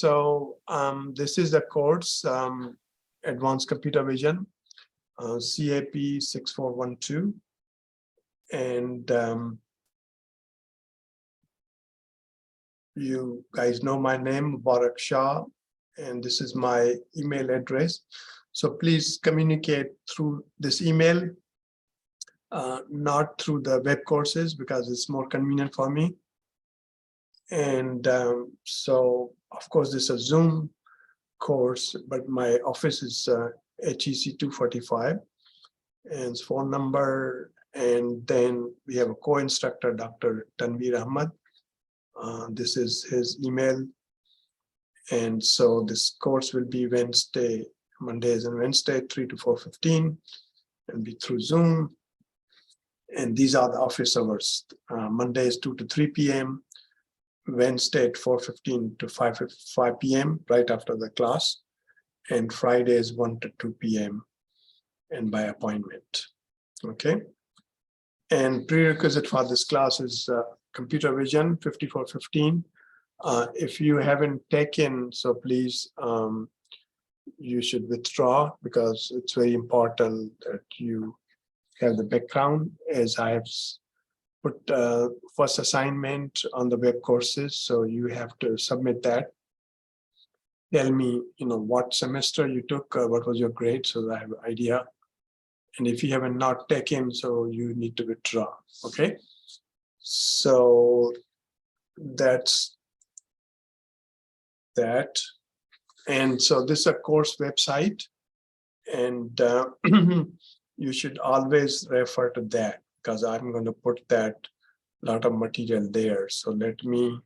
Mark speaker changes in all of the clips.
Speaker 1: So this is the course, Advanced Computer Vision, CAP 6412. And you guys know my name, Mubarak Shah, and this is my email address. So please communicate through this email, not through the web courses, because it's more convenient for me. And so, of course, this is a Zoom course, but my office is HEC 245 and phone number. And then we have a co-instructor, Dr. Tanveer Ahmad. This is his email. And so this course will be Mondays and Wednesday, 3 to 4:15, and be through Zoom. And these are the office hours. Mondays 2 to 3 p.m., Wednesday at 4:15 to 5 p.m. right after the class, and Fridays 1 to 2 p.m. and by appointment. Okay. And prerequisite for this class is Computer Vision 5415. If you haven't taken, so please, you should withdraw, because it's very important that you have the background, as I have put first assignment on the web courses. So you have to submit that. Tell me, what semester you took, what was your grade, so that I have an idea. And if you haven't not taken, so you need to withdraw. Okay. So that's that. And so this is a course website, and you should always refer to that, because I'm going to put that lot of material there. So let me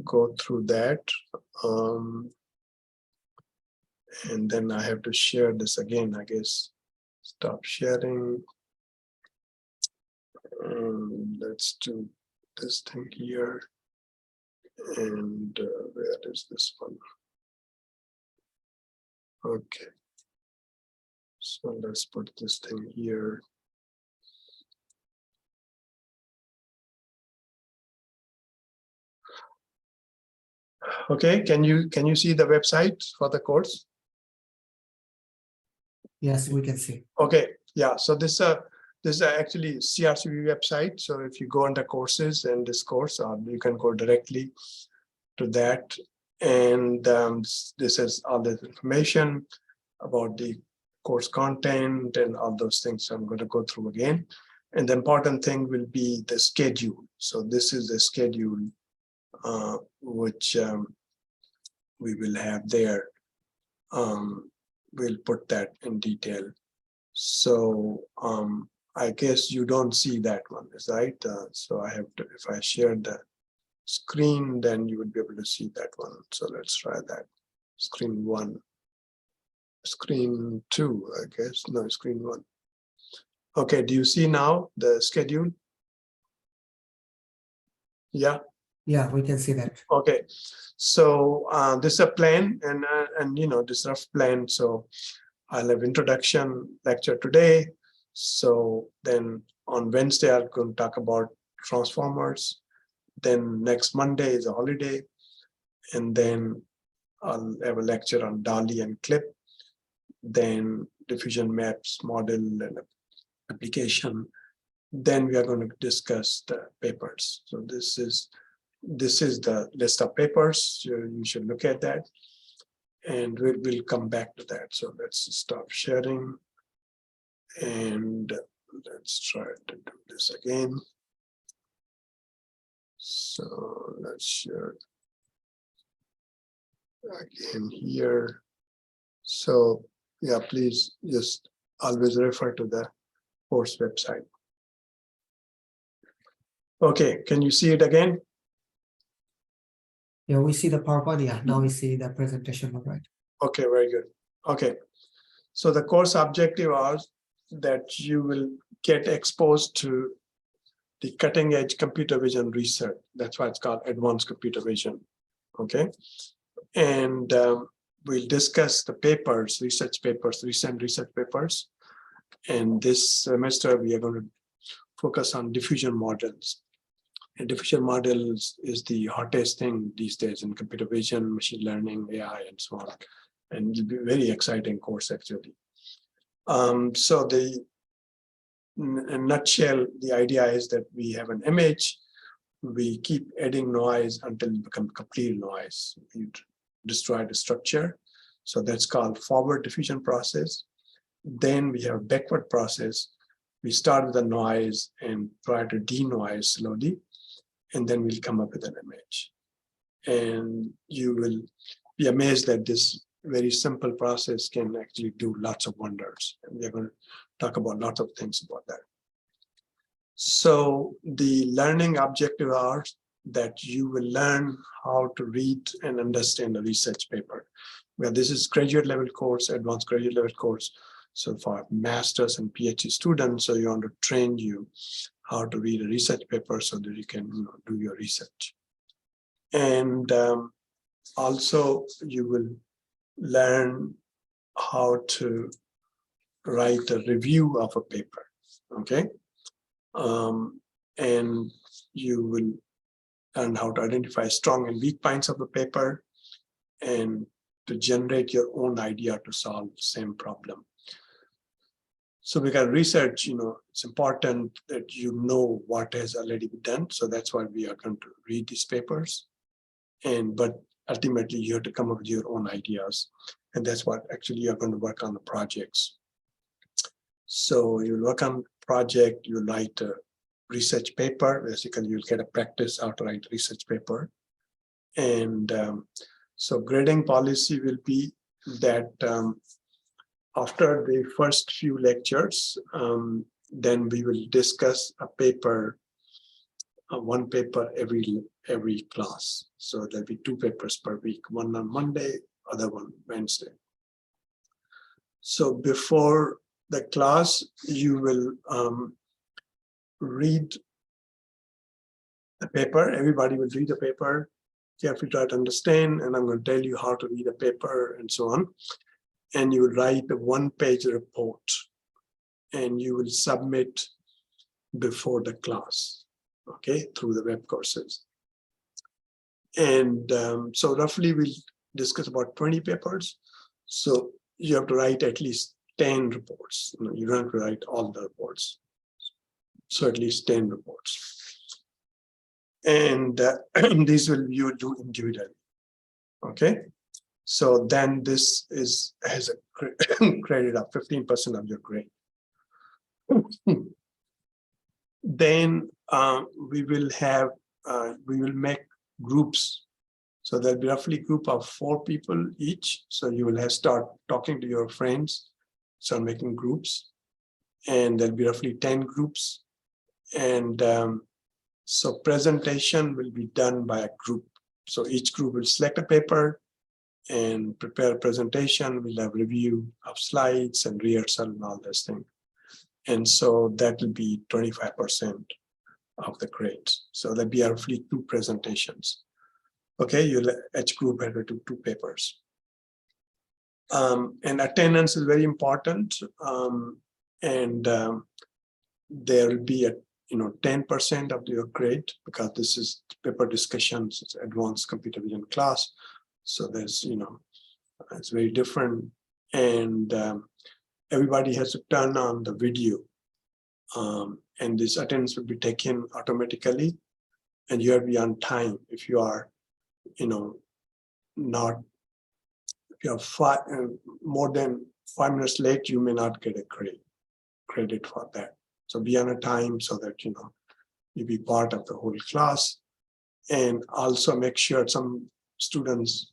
Speaker 1: go through that. And then I have to share this again, I guess. Stop sharing. Let's do this thing here. And where is this one? Okay. So let's put this thing here. Okay, can you see the website for the course?
Speaker 2: Yes, we can see.
Speaker 1: Okay, yeah. So this is actually CRCV website. So if you go under courses and this course, you can go directly to that. And this is all the information about the course content and all those things. So I'm going to go through again. And the important thing will be the schedule. So this is the schedule which we will have there. We'll put that in detail. So I guess you don't see that one, right? So I have to, if I share the screen, then you would be able to see that one. So let's try that. Screen 1. Screen 2, I guess. No, screen 1. Okay, do you see now the schedule? Yeah.
Speaker 2: Yeah, we can see that.
Speaker 1: Okay, so this is a plan, and this rough plan. So I'll have introduction lecture today. So then on Wednesday, I'm going to talk about transformers. Then next Monday is a holiday. And then I'll have a lecture on DALI and CLIP. Then diffusion maps, model and application. Then we are going to discuss the papers. So this is the list of papers. You should look at that. And we'll come back to that. So let's stop sharing. And let's try to do this again. So let's share again here. So yeah, please just always refer to the course website. Okay, can you see it again?
Speaker 2: Yeah, we see the PowerPoint. Yeah, now we see the presentation. All right.
Speaker 1: Okay, very good. Okay, so the course objective was that you will get exposed to the cutting edge computer vision research. That's why it's called Advanced Computer Vision. Okay, and we'll discuss the papers, recent research papers. And this semester we are going to focus on diffusion models. And diffusion models is the hottest thing these days in computer vision, machine learning, AI, and so on. And it'll be a very exciting course, actually. So in a nutshell, the idea is that we have an image, we keep adding noise until it becomes complete noise. You destroy the structure. So that's called forward diffusion process. Then we have backward process. We start with the noise and try to denoise slowly, and then we'll come up with an image. And you will be amazed that this very simple process can actually do lots of wonders. And we're going to talk about lots of things about that. So the learning objective are that you will learn how to read and understand a research paper. Well, this is graduate level course, advanced graduate level course. So for masters and PhD students, so you want to train you how to read a research paper so that you can do your research. And also you will learn how to write a review of a paper, okay? And you will learn how to identify strong and weak points of the paper and to generate your own idea to solve the same problem. So because research, it's important that you know what has already been done. So that's why we are going to read these papers. But ultimately you have to come up with your own ideas. And that's what actually you're going to work on the projects. So you work on project, you write a research paper. Basically, you'll get a practice how to write research paper. And so grading policy will be that after the first few lectures, then we will discuss a paper, one paper every class. So there'll be 2 papers per week, one on Monday, other one Wednesday. So before the class, you will read the paper. Everybody will read the paper, carefully try to understand, and I'm going to tell you how to read a paper and so on. And you will write a 1-page report, and you will submit before the class, okay, through the web courses. And so roughly we'll discuss about 20 papers. So you have to write at least 10 reports. You don't have to write all the reports. So at least 10 reports. And these will you do individually, okay? So then this has a credit of 15% of your grade. Then we will make groups. So there'll be roughly a group of 4 people each. So you will start talking to your friends, start making groups, and there'll be roughly 10 groups. And so presentation will be done by a group. So each group will select a paper and prepare a presentation. We'll have review of slides and rehearsal and all this thing. And so that will be 25% of the grades. So there'll be roughly 2 presentations. Okay, each group have to do 2 papers. And attendance is very important. There will be a 10% of your grade, because this is paper discussions, it's advanced computer vision class. So there's, it's very different. And everybody has to turn on the video. And this attendance will be taken automatically. And you have to be on time. If you are, if you are more than 5 minutes late, you may not get a credit for that. So be on a time so that, you be part of the whole class. And also make sure some students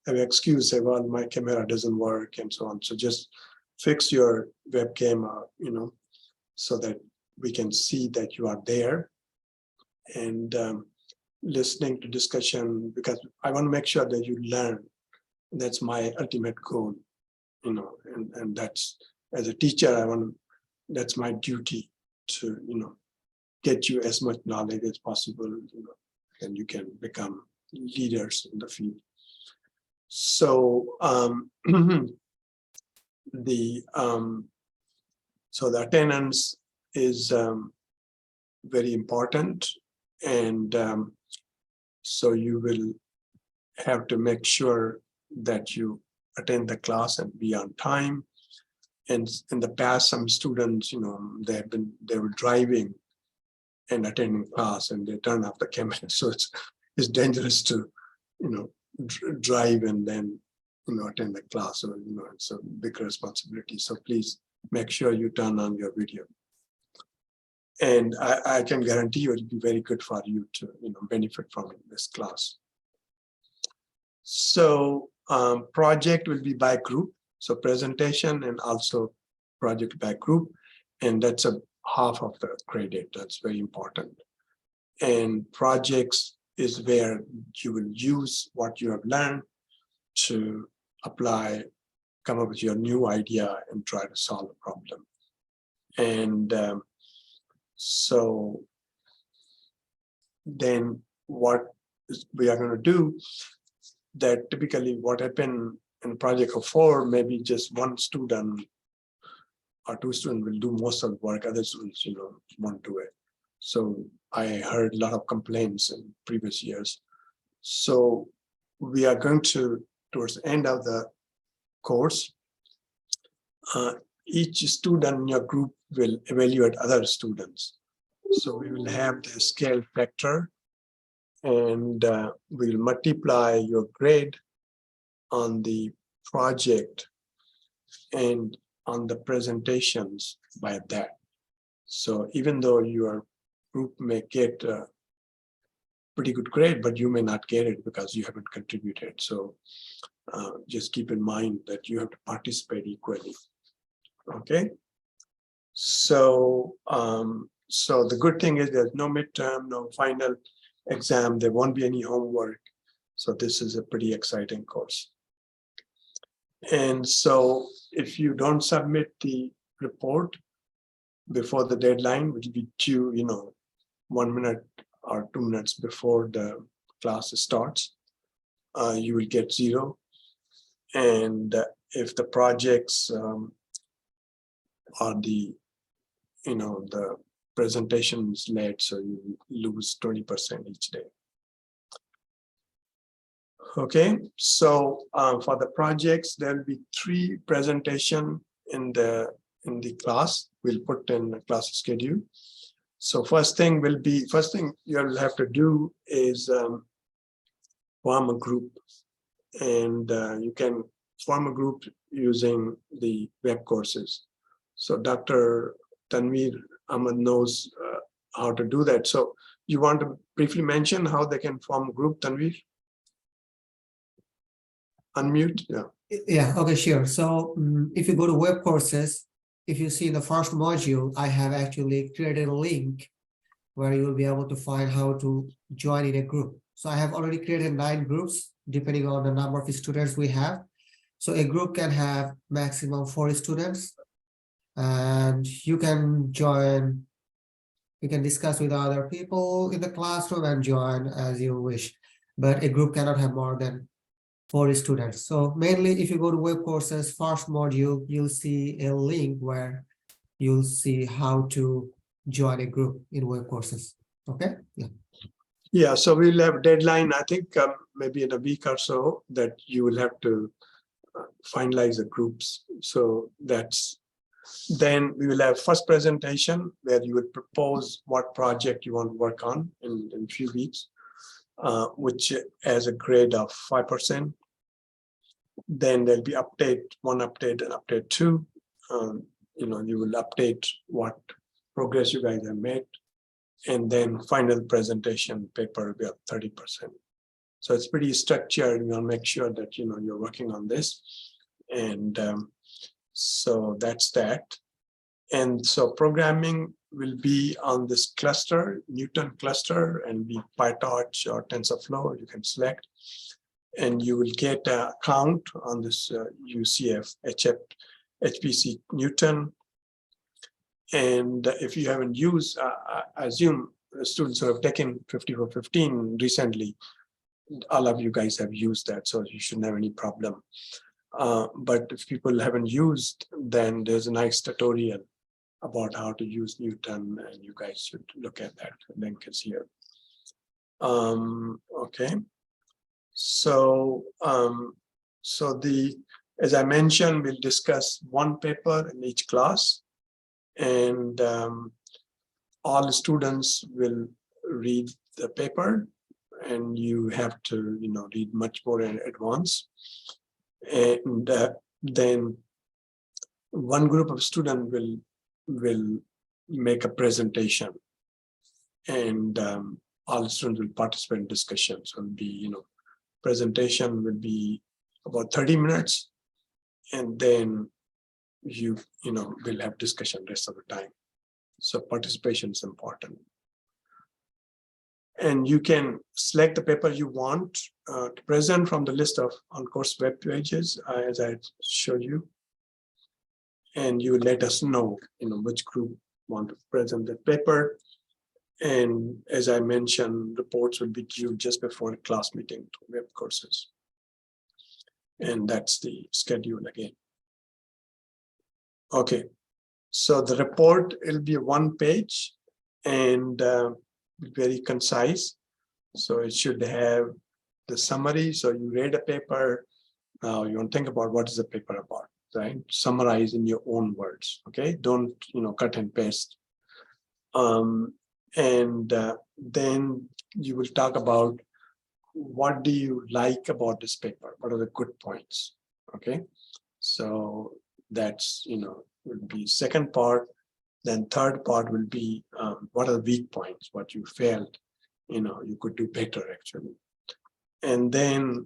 Speaker 1: have an excuse, say, well, my camera doesn't work and so on. So just fix your webcam, so that we can see that you are there and listening to discussion, because I want to make sure that you learn. That's my ultimate goal, and that's, as a teacher, that's my duty to, get you as much knowledge as possible, and you can become leaders in the field. So so the attendance is very important. And so you will have to make sure that you attend the class and be on time. And in the past, some students, they were driving and attending class and they turn off the camera. So it's dangerous to, drive and then, attend the class. So, it's a big responsibility. So please make sure you turn on your video. And I can guarantee you it'll be very good for you to, benefit from this class. So project will be by group. So presentation and also project by group. And that's a half of the credit. That's very important. And projects is where you will use what you have learned to apply, come up with your new idea and try to solve a problem. And so then what we are going to do, that typically what happened in project of 4, maybe just one student or 2 students will do most of the work, other students, won't do it. So I heard a lot of complaints in previous years. So we are going to, towards the end of the course, each student in your group will evaluate other students. So we will have the scale factor, and we'll multiply your grade on the project and on the presentations by that. So even though your group may get a pretty good grade, but you may not get it because you haven't contributed. So just keep in mind that you have to participate equally. Okay. So so the good thing is there's no midterm, no final exam. There won't be any homework. So this is a pretty exciting course. And so if you don't submit the report before the deadline, which will be due, 1 minute or 2 minutes before the class starts, you will get 0. And if the projects are the presentation is late, so you lose 20% each day. Okay, so for the projects, there will be 3 presentations in the class. We'll put in the class schedule. So first thing you'll have to do is form a group, and you can form a group using the web courses. So Dr. Tanveer Ahmed knows how to do that. So you want to briefly mention how they can form a group, Tanveer? Unmute, yeah.
Speaker 2: Yeah, okay, sure. So if you go to web courses, if you see the first module, I have actually created a link where you will be able to find how to join in a group. So I have already created 9 groups, depending on the number of students we have. So a group can have maximum 4 students, and you can join, you can discuss with other people in the classroom and join as you wish. But a group cannot have more than 4 students. So mainly if you go to web courses, first module, you'll see a link where you'll see how to join a group in web courses. Okay. Yeah.
Speaker 1: Yeah, so we'll have a deadline, I think maybe in a week or so, that you will have to finalize the groups. So then we will have first presentation where you will propose what project you want to work on in a few weeks, which has a grade of 5%. Then there'll be one update and update 2. You will update what progress you guys have made. And then final presentation paper will be at 30%. So it's pretty structured. You want to make sure that you're working on this. And so that's that. And so programming will be on this cluster, Newton cluster, and be PyTorch or TensorFlow, you can select. And you will get an account on this UCF HPC Newton. And if you haven't used, I assume the students who have taken 5415 recently, all of you guys have used that, so you shouldn't have any problem. But if people haven't used, then there's a nice tutorial about how to use Newton, and you guys should look at that. The link is here. Okay. So, as I mentioned, we'll discuss one paper in each class, and all students will read the paper, and you have to, read much more in advance. And then one group of students will make a presentation, and all students will participate in discussions. So it'll be, presentation will be about 30 minutes, and then you will have discussion rest of the time. So participation is important. And you can select the paper you want to present from the list of on-course web pages, as I showed you. And you let us know, which group want to present the paper. And as I mentioned, reports will be due just before the class meeting to web courses. And that's the schedule again. Okay, so the report will be one page and very concise. So it should have the summary. So you read a paper. Now you want to think about what is the paper about, right? Summarize in your own words. Okay, don't cut and paste. And then you will talk about what do you like about this paper? What are the good points? Okay, so that's will be second part. Then third part will be what are the weak points? What you failed, you could do better actually. And then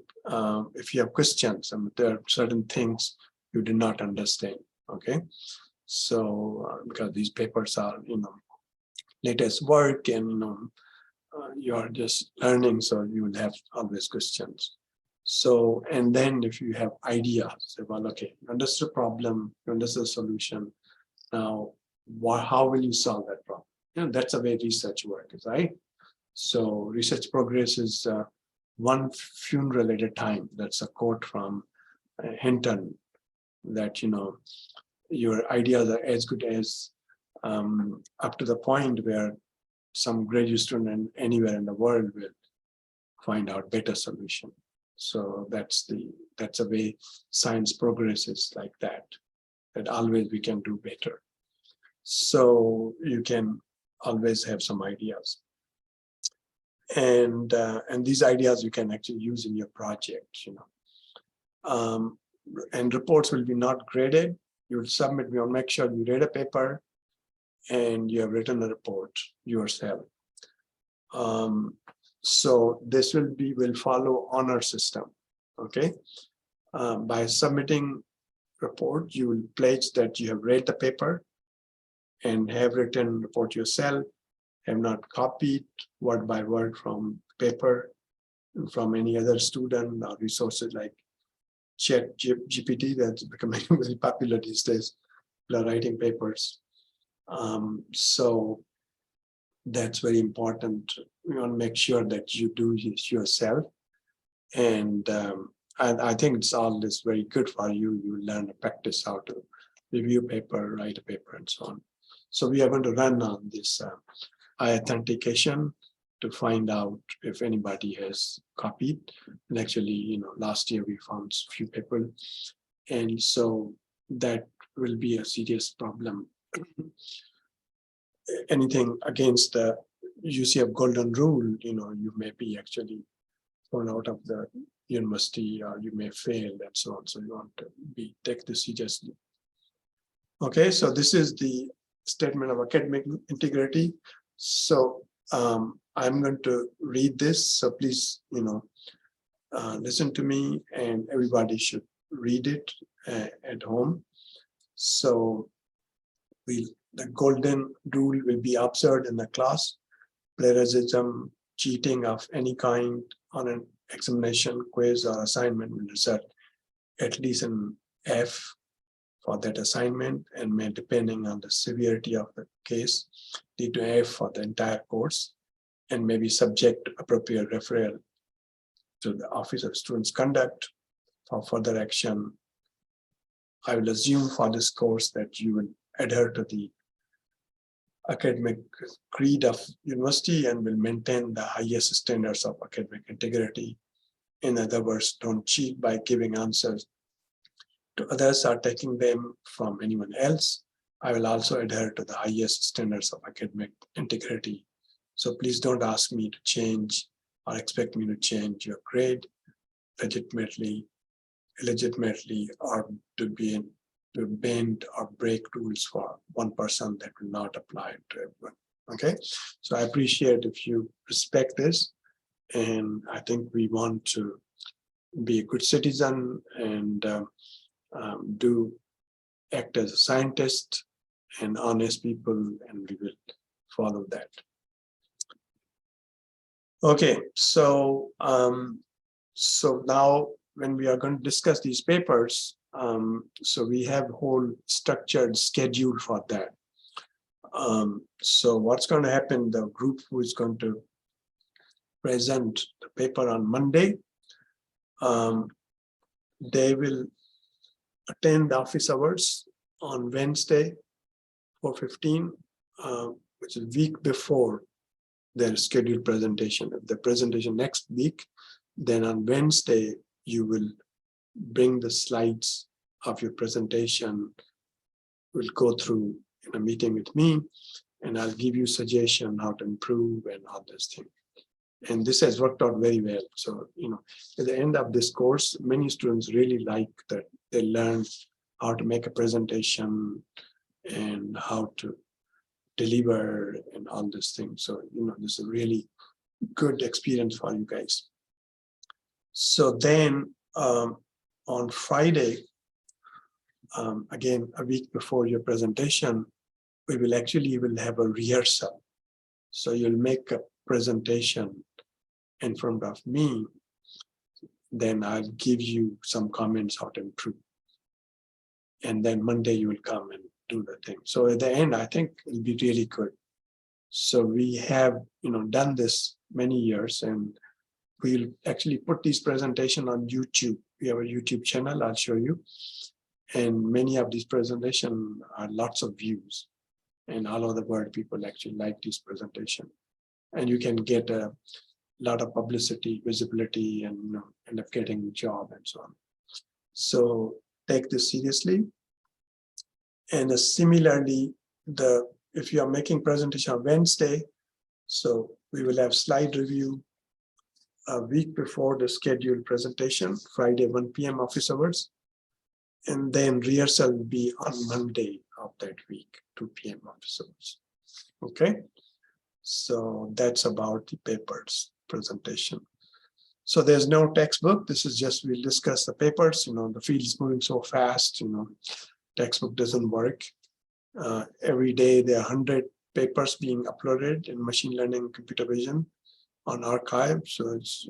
Speaker 1: if you have questions, there are certain things you did not understand. Okay, so because these papers are latest work, and you are just learning, so you will have always questions. So, and then if you have ideas, say, well, okay, you understood the problem, you understood the solution. Now, how will you solve that problem? That's the way research works, right? So research progress is one funeral at a time. That's a quote from Hinton, that, your ideas are as good as up to the point where some graduate student anywhere in the world will find out better solution. So that's a way science progresses, like that always we can do better. So you can always have some ideas, and these ideas you can actually use in your project. And reports will be not graded. You will submit. We will make sure you read a paper and you have written a report yourself. So this will follow honor system. Okay, by submitting report, you will pledge that you have read the paper and have written report yourself, have not copied word by word from paper from any other student or resources like ChatGPT that's becoming very popular these days. People are writing papers. So that's very important. We want to make sure that you do this yourself. And I think it's all this very good for you. You learn to practice how to review paper, write a paper, and so on. So we are going to run on this authentication to find out if anybody has copied. And actually, last year we found a few people. And so that will be a serious problem. Anything against the UCF golden rule, you may be actually thrown out of the university, or you may fail, and so on. So you want to take this seriously. Okay, so this is the statement of academic integrity. So I'm going to read this. So please, listen to me, and everybody should read it at home. So the golden rule will be observed in the class. Plagiarism, cheating of any kind on an examination, quiz, or assignment will result at least an F for that assignment, and may, depending on the severity of the case, lead to F for the entire course, and may be subject to appropriate referral to the Office of Students' Conduct for further action. I will assume for this course that you will adhere to the academic creed of university and will maintain the highest standards of academic integrity. In other words, don't cheat by giving answers to others or taking them from anyone else. I will also adhere to the highest standards of academic integrity. So please don't ask me to change or expect me to change your grade illegitimately, or to bend or break rules for one person that will not apply to everyone. Okay, so I appreciate if you respect this, and I think we want to be a good citizen and do act as a scientist and honest people, and we will follow that. Okay, so now when we are going to discuss these papers, so we have a whole structured schedule for that. So what's going to happen, the group who is going to present the paper on Monday, they will attend the office hours on Wednesday, 4:15, which is a week before their scheduled presentation. If the presentation next week, then on Wednesday, you will bring the slides of your presentation. We'll go through in a meeting with me, and I'll give you suggestion how to improve and all this thing. And this has worked out very well. So, at the end of this course, many students really like that they learn how to make a presentation and how to deliver and all this thing. So, this is a really good experience for you guys. So then on Friday, again, a week before your presentation, we will have a rehearsal. So you'll make a presentation in front of me, then I'll give you some comments how to improve. And then Monday you will come and do the thing. So at the end, I think it'll be really good. So we have, done this many years, and we'll actually put these presentation on YouTube. We have a YouTube channel, I'll show you. And many of these presentations are lots of views. And all over the world, people actually like this presentation. And you can get a lot of publicity, visibility, and end up getting a job and so on. So take this seriously. And similarly, if you are making presentation on Wednesday, so we will have slide review a week before the scheduled presentation, Friday 1 p.m. office hours. And then rehearsal will be on Monday of that week, 2 p.m. office hours. Okay, so that's about the papers presentation. So there's no textbook. This is just, we'll discuss the papers. The field is moving so fast, textbook doesn't work. Every day there are 100 papers being uploaded in machine learning, computer vision on arXiv. So it's,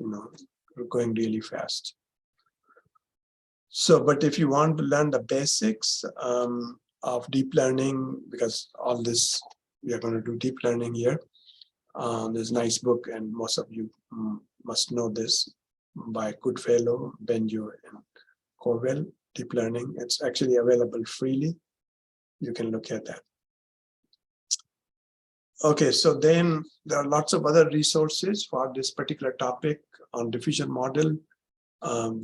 Speaker 1: we're going really fast. So, but if you want to learn the basics of deep learning, because all this, we are going to do deep learning here. There's a nice book, and most of you must know this, by Goodfellow, Benjo, and Covell, Deep Learning. It's actually available freely. You can look at that. Okay, so then there are lots of other resources for this particular topic on diffusion model.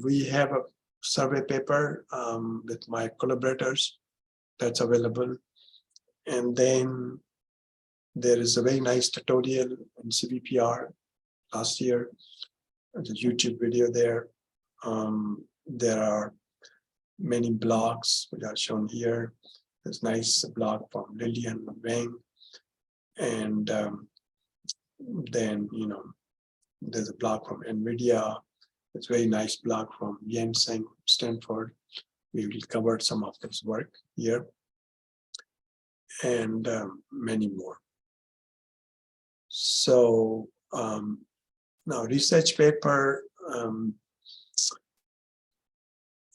Speaker 1: We have a survey paper with my collaborators that's available. And then there is a very nice tutorial in CVPR last year. There's a YouTube video there. There are many blogs which are shown here. There's a nice blog from Lillian Wang. And then, there's a blog from NVIDIA. It's a very nice blog from Yan-Tseng, Stanford. We will cover some of this work here, and many more. So now research paper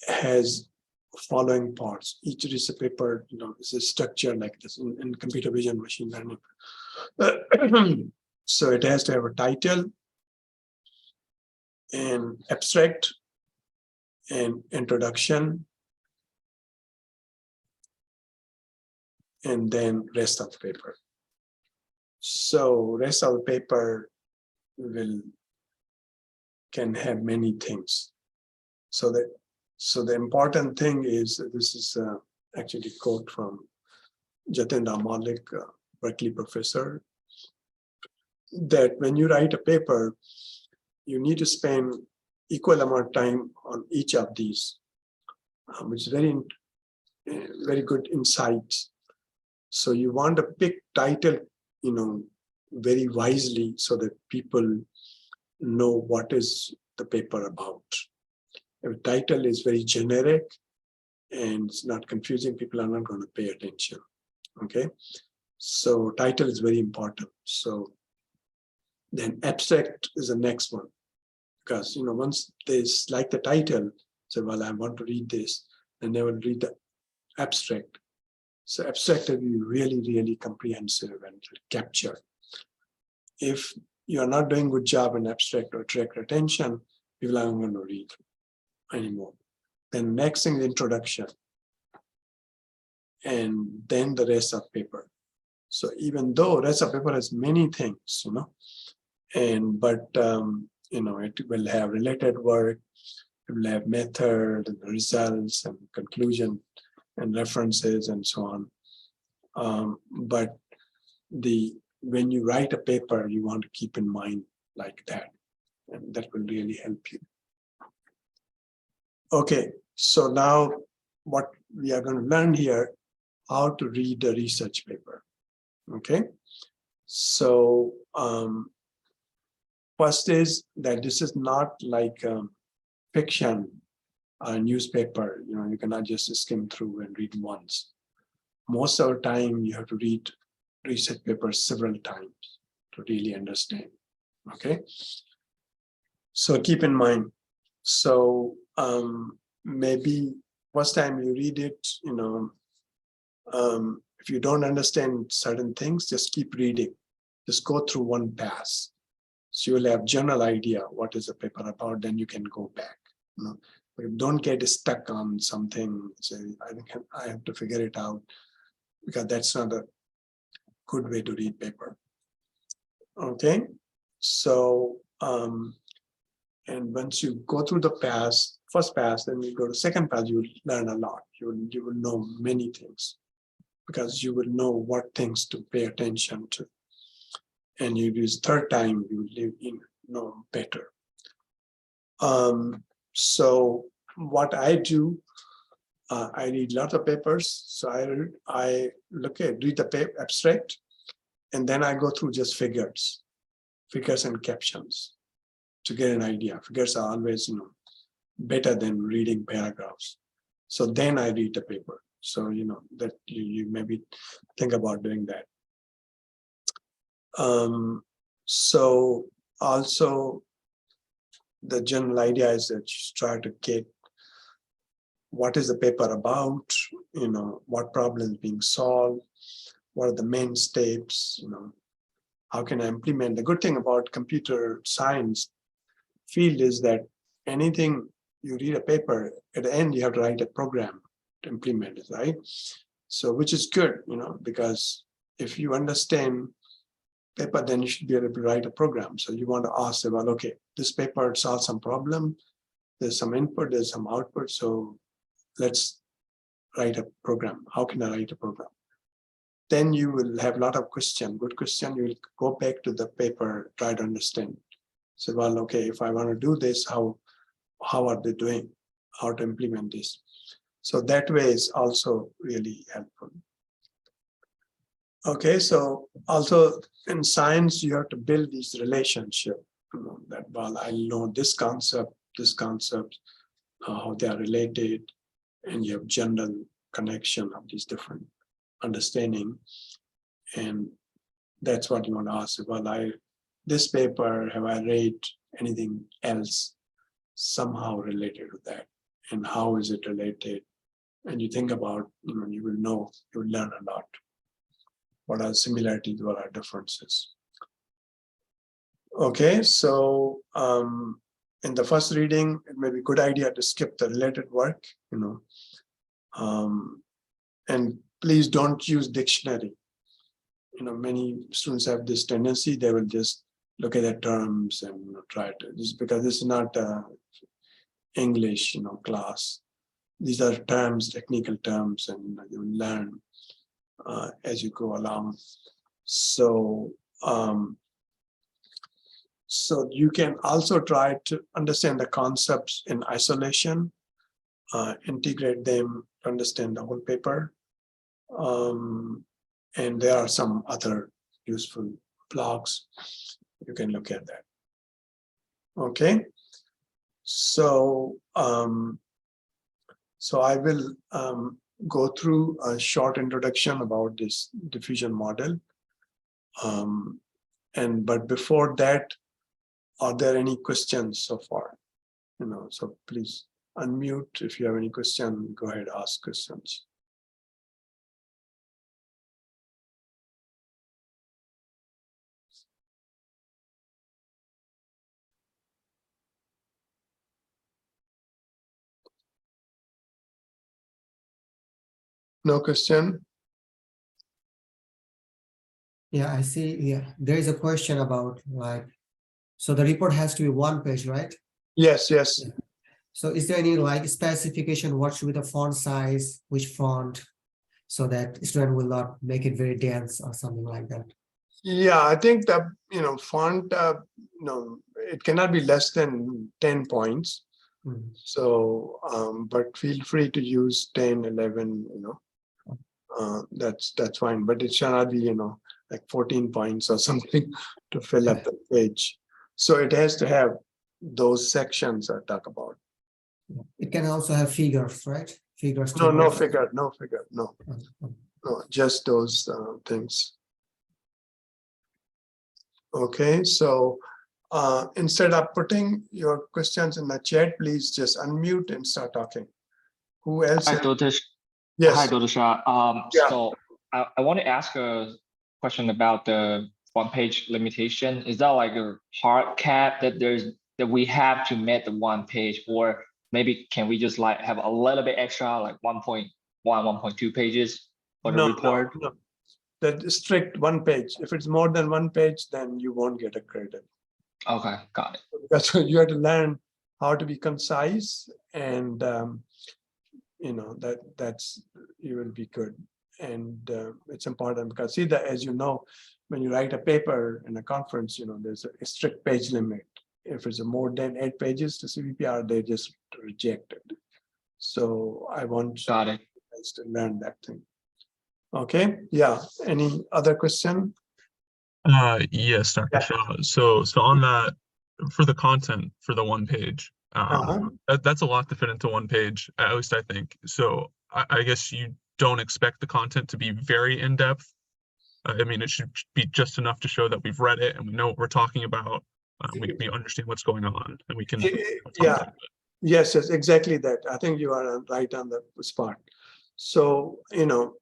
Speaker 1: has following parts. Each research paper, is a structure like this in computer vision, machine learning. So it has to have a title, and abstract, and introduction, and then rest of the paper. So rest of the paper can have many things. So the important thing is, this is actually a quote from Jatendra Malik, Berkeley professor, that when you write a paper, you need to spend equal amount of time on each of these, which is very good insight. So you want to pick title, very wisely so that people know what is the paper about. If title is very generic and it's not confusing, people are not going to pay attention. Okay, so title is very important. So then abstract is the next one, because once they like the title, say, well, I want to read this, and they will read the abstract. So abstract will be really, really comprehensive and capture. If you are not doing a good job in abstract or attract attention, people are not going to read anymore. Then next thing is introduction, and then the rest of paper. So even though rest of paper has many things, but it will have related work, it will have method and results and conclusion and references and so on. But when you write a paper, you want to keep in mind like that, and that will really help you. Okay, so now what we are going to learn here, how to read a research paper. Okay, so first is that this is not like fiction, a newspaper. You cannot just skim through and read once. Most of the time, you have to read research papers several times to really understand. Okay, so keep in mind. So maybe first time you read it, if you don't understand certain things, just keep reading. Just go through one pass. So you will have general idea what is the paper about, then you can go back. But don't get stuck on something, say, I have to figure it out, because that's not a good way to read paper. Okay, so and once you go through the first pass, then you go to second pass, you will learn a lot. You will know many things, because you will know what things to pay attention to. And you use third time, you will know better. So what I do, I read lots of papers. So I read the abstract, and then I go through just figures and captions to get an idea. Figures are always, better than reading paragraphs. So then I read the paper. So, that you maybe think about doing that. So also the general idea is that you try to get what is the paper about, what problems being solved, what are the main steps, how can I implement. The good thing about computer science field is that anything you read a paper, at the end you have to write a program to implement it, right? So which is good, because if you understand paper, then you should be able to write a program. So you want to ask, well, okay, this paper solves some problem, there's some input, there's some output, so let's write a program. How can I write a program? Then you will have a lot of questions, good question, you will go back to the paper, try to understand. So, well, okay, if I want to do this, how are they doing? How to implement this? So that way is also really helpful. Okay, so also in science, you have to build these relationships, that, well, I know this concept, how they are related, and you have general connection of these different understanding. And that's what you want to ask. Well, this paper, have I read anything else somehow related to that? And how is it related? And you think about, you will know, you will learn a lot. What are similarities, what are differences? Okay, so in the first reading, it may be a good idea to skip the related work, and please don't use dictionary. many students have this tendency, they will just look at the terms and try to, just because this is not English, class. These are terms, technical terms, and you learn as you go along. So, so you can also try to understand the concepts in isolation, integrate them, understand the whole paper. And there are some other useful blogs. You can look at that. Okay. So, so I will go through a short introduction about this diffusion model. But before that, are there any questions so far? So please unmute if you have any question. Go ahead, ask questions. No question?
Speaker 2: Yeah, I see. Yeah, there is a question about like, so the report has to be 1 page, right?
Speaker 1: Yes, yes.
Speaker 2: So is there any like specification, what should be the font size, which font, so that student will not make it very dense or something like that?
Speaker 1: Yeah, I think that, font, it cannot be less than 10 points.
Speaker 2: Mhm.
Speaker 1: So, but feel free to use 10, 11, that's fine, but it shall not be, like 14 points or something to fill up the page. So it has to have those sections I talk about.
Speaker 2: It can also have figures, right? Figures.
Speaker 1: No, no
Speaker 2: tables.
Speaker 1: figure, no, no, just those things. Okay, so instead of putting your questions in the chat, please just unmute and start talking. Who else?
Speaker 3: Hi, Dr.
Speaker 1: Yes.
Speaker 3: Hi, Dr. Shah.
Speaker 1: Yeah.
Speaker 3: So I want to ask a question about the 1 page limitation. Is that like a hard cap that we have to meet the 1 page, or maybe can we just like have a little bit extra, like 1.1, 1.2 pages for the report?
Speaker 1: No. That strict 1 page. If it's more than 1 page, then you won't get a credit.
Speaker 3: Okay, got it.
Speaker 1: That's what you have to learn how to be concise, and that's you will be good. And it's important because see that, as you know, when you write a paper in a conference, there's a strict page limit. If it's more than 8 pages to CVPR, they just reject it. So I want you guys to learn that thing. Okay. Yeah. Any other question?
Speaker 4: Yes, Dr. Shah. So on that, for the content for the 1 page, that's a lot to fit into 1 page, at least I think. So I guess you don't expect the content to be very in-depth. I mean, it should be just enough to show that we've read it and we know what we're talking about. We understand what's going on, and we can.
Speaker 1: Yeah. Yes, exactly that. I think you are right on the spot. So,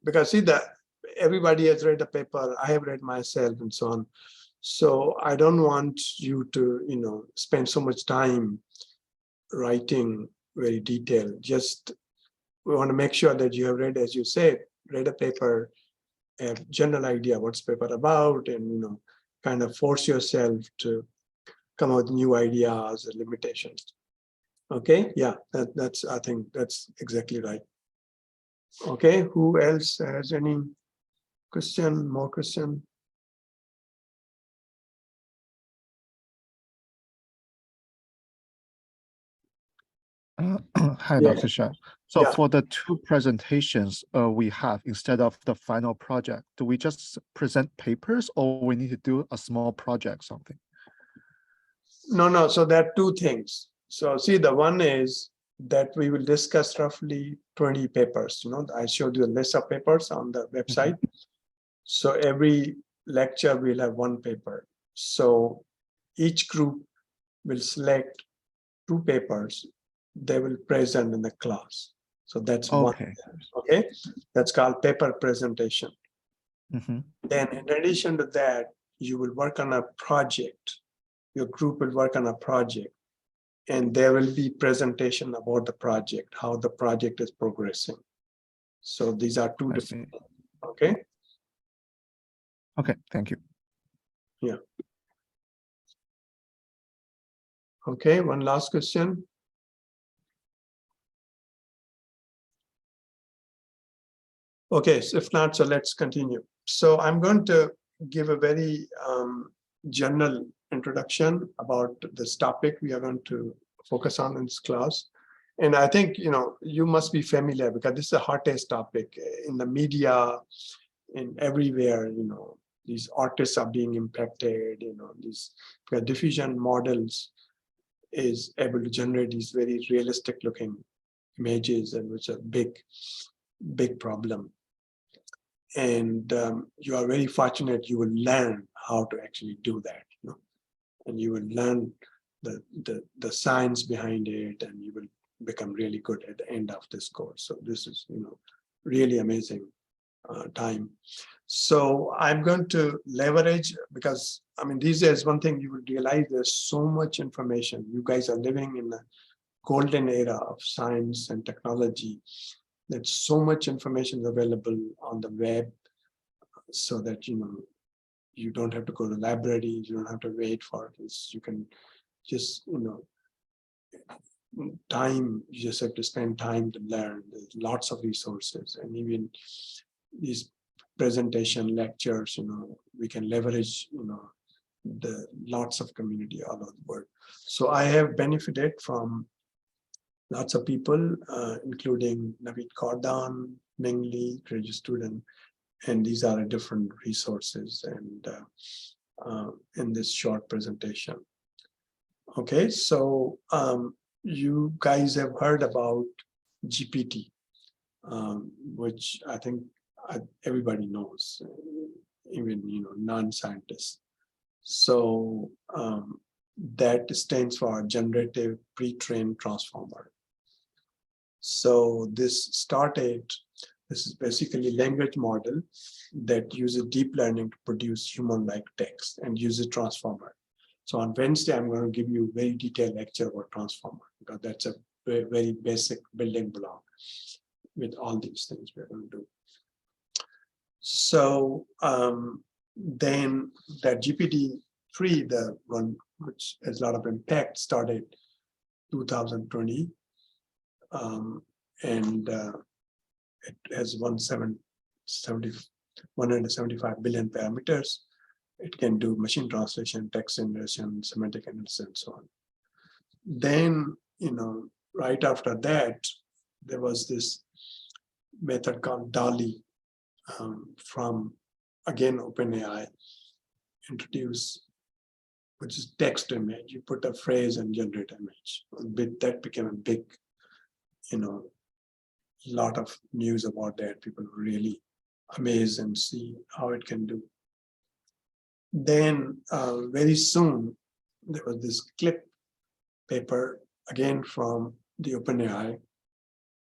Speaker 1: because see that everybody has read the paper, I have read myself and so on. So I don't want you to, spend so much time writing very detailed. Just we want to make sure that you have read, as you said, read a paper, have general idea what's paper about, and kind of force yourself to come up with new ideas and limitations. Okay, yeah, that's I think that's exactly right. Okay, who else has any question? More question?
Speaker 5: Hi,
Speaker 1: Yeah.
Speaker 5: Dr. Shah. So
Speaker 1: Yeah.
Speaker 5: for the 2 presentations we have instead of the final project, do we just present papers, or we need to do a small project, something?
Speaker 1: No. So there are 2 things. So see, the one is that we will discuss roughly 20 papers. I showed you a list of papers on the website. So every lecture will have 1 paper. So each group will select 2 papers. They will present in the class. So that's
Speaker 5: Okay.
Speaker 1: 1. Okay, that's called paper presentation. Then in addition to that, you will work on a project. Your group will work on a project, and there will be presentation about the project, how the project is progressing. So these are 2 different. Okay.
Speaker 5: Okay, thank you.
Speaker 1: Okay, one last question. Okay, so if not, so let's continue. So I'm going to give a very general introduction about this topic we are going to focus on in this class. And I think, you must be familiar because this is a hottest topic in the media, in everywhere, these artists are being impacted, these diffusion models is able to generate these very realistic looking images, and which are big problem. And you are very fortunate you will learn how to actually do that, and you will learn the science behind it, and you will become really good at the end of this course. So this is really amazing time. So I'm going to leverage, because these days one thing you will realize, there's so much information. You guys are living in the golden era of science and technology. There's so much information available on the web, so that you don't have to go to libraries, you don't have to wait for this. You can just you just have to spend time to learn. There's lots of resources, and even these presentation lectures, we can leverage the lots of community all over the world. So I have benefited from lots of people, including Naveed Cordon, Ming Li, graduate student, and these are different resources and in this short presentation. Okay, so you guys have heard about GPT, which I think everybody knows, even non-scientists. So that stands for Generative Pre-trained Transformer. So this is basically language model that uses deep learning to produce human-like text and uses transformer. So on Wednesday, I'm going to give you a very detailed lecture about transformer, because that's a very, very basic building block with all these things we're going to do. So then that GPT-3, the one which has a lot of impact, started 2020. And it has 175 billion parameters. It can do machine translation, text generation, semantic analysis, and so on. Then, right after that, there was this method called DALL-E from, again, OpenAI, introduced, which is text to image. You put a phrase and generate image. That became a big, lot of news about that. People were really amazed and see how it can do. Then very soon, there was this CLIP paper, again from the OpenAI,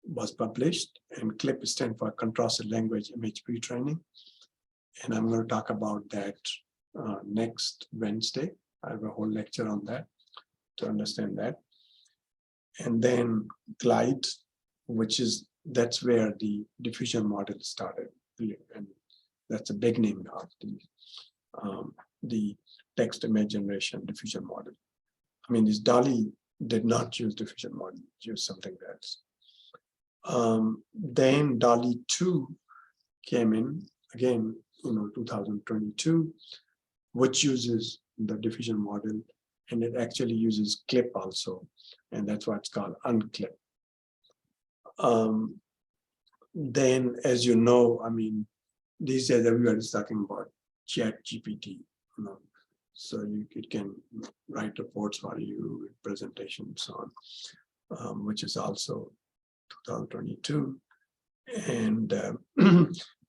Speaker 1: was published, and CLIP stands for Contrasted Language Image Pre-training. And I'm going to talk about that next Wednesday. I have a whole lecture on that to understand that. And then GLIDE, that's where the diffusion model started. And that's the beginning of the text image generation diffusion model. This DALL-E did not use diffusion model, it used something else. Then DALL-E 2 came in, again, 2022, which uses the diffusion model, and it actually uses CLIP also, and that's why it's called unclip. Then, as you know, these days everybody is talking about ChatGPT, so it can write reports for you, presentations, and so on, which is also 2022. And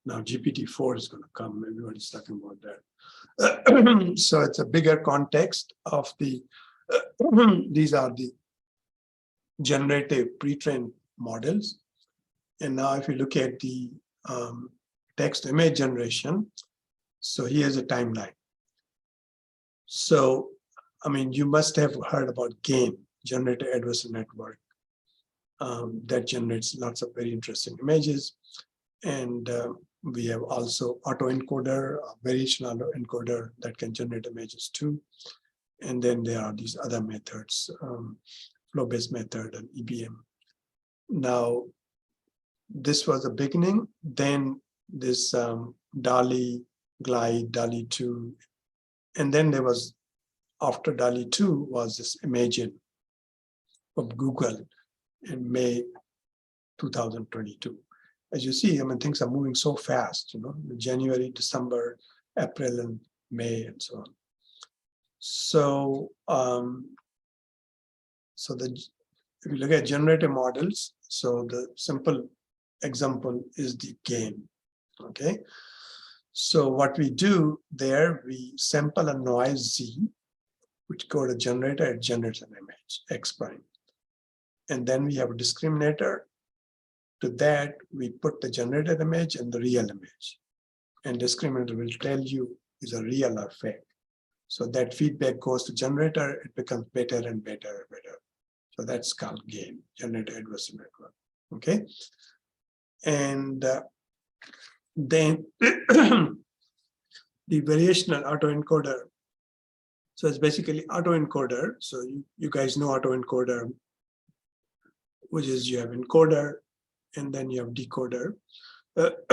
Speaker 1: now GPT-4 is going to come. Everybody's talking about that. So it's a bigger context of these are the generative pre-trained models. And now if you look at the text image generation, so here's a timeline. So, you must have heard about GANE, Generative Adversarial Network, that generates lots of very interesting images. And We have also autoencoder, variation autoencoder that can generate images too. And then there are these other methods, flow-based method and EBM. Now, this was the beginning. Then this DALI, Glide, DALI 2. And then there was, after DALI 2 was this Imagen of Google in May 2022. As you see, I mean, things are moving so fast, January, December, April, and May, and so on. So, if you look at generative models, so the simple example is the game, okay? So what we do there, we sample a noise Z, which go to generator, it generates an image, X prime. And then we have a discriminator. To that, we put the generated image and the real image. And discriminator will tell you is a real or fake. So that feedback goes to generator, it becomes better and better and better. So that's called GAME, Generator Adversarial Network, okay? And then the variational autoencoder. So it's basically autoencoder. So you guys know autoencoder, which is you have encoder and then you have decoder. But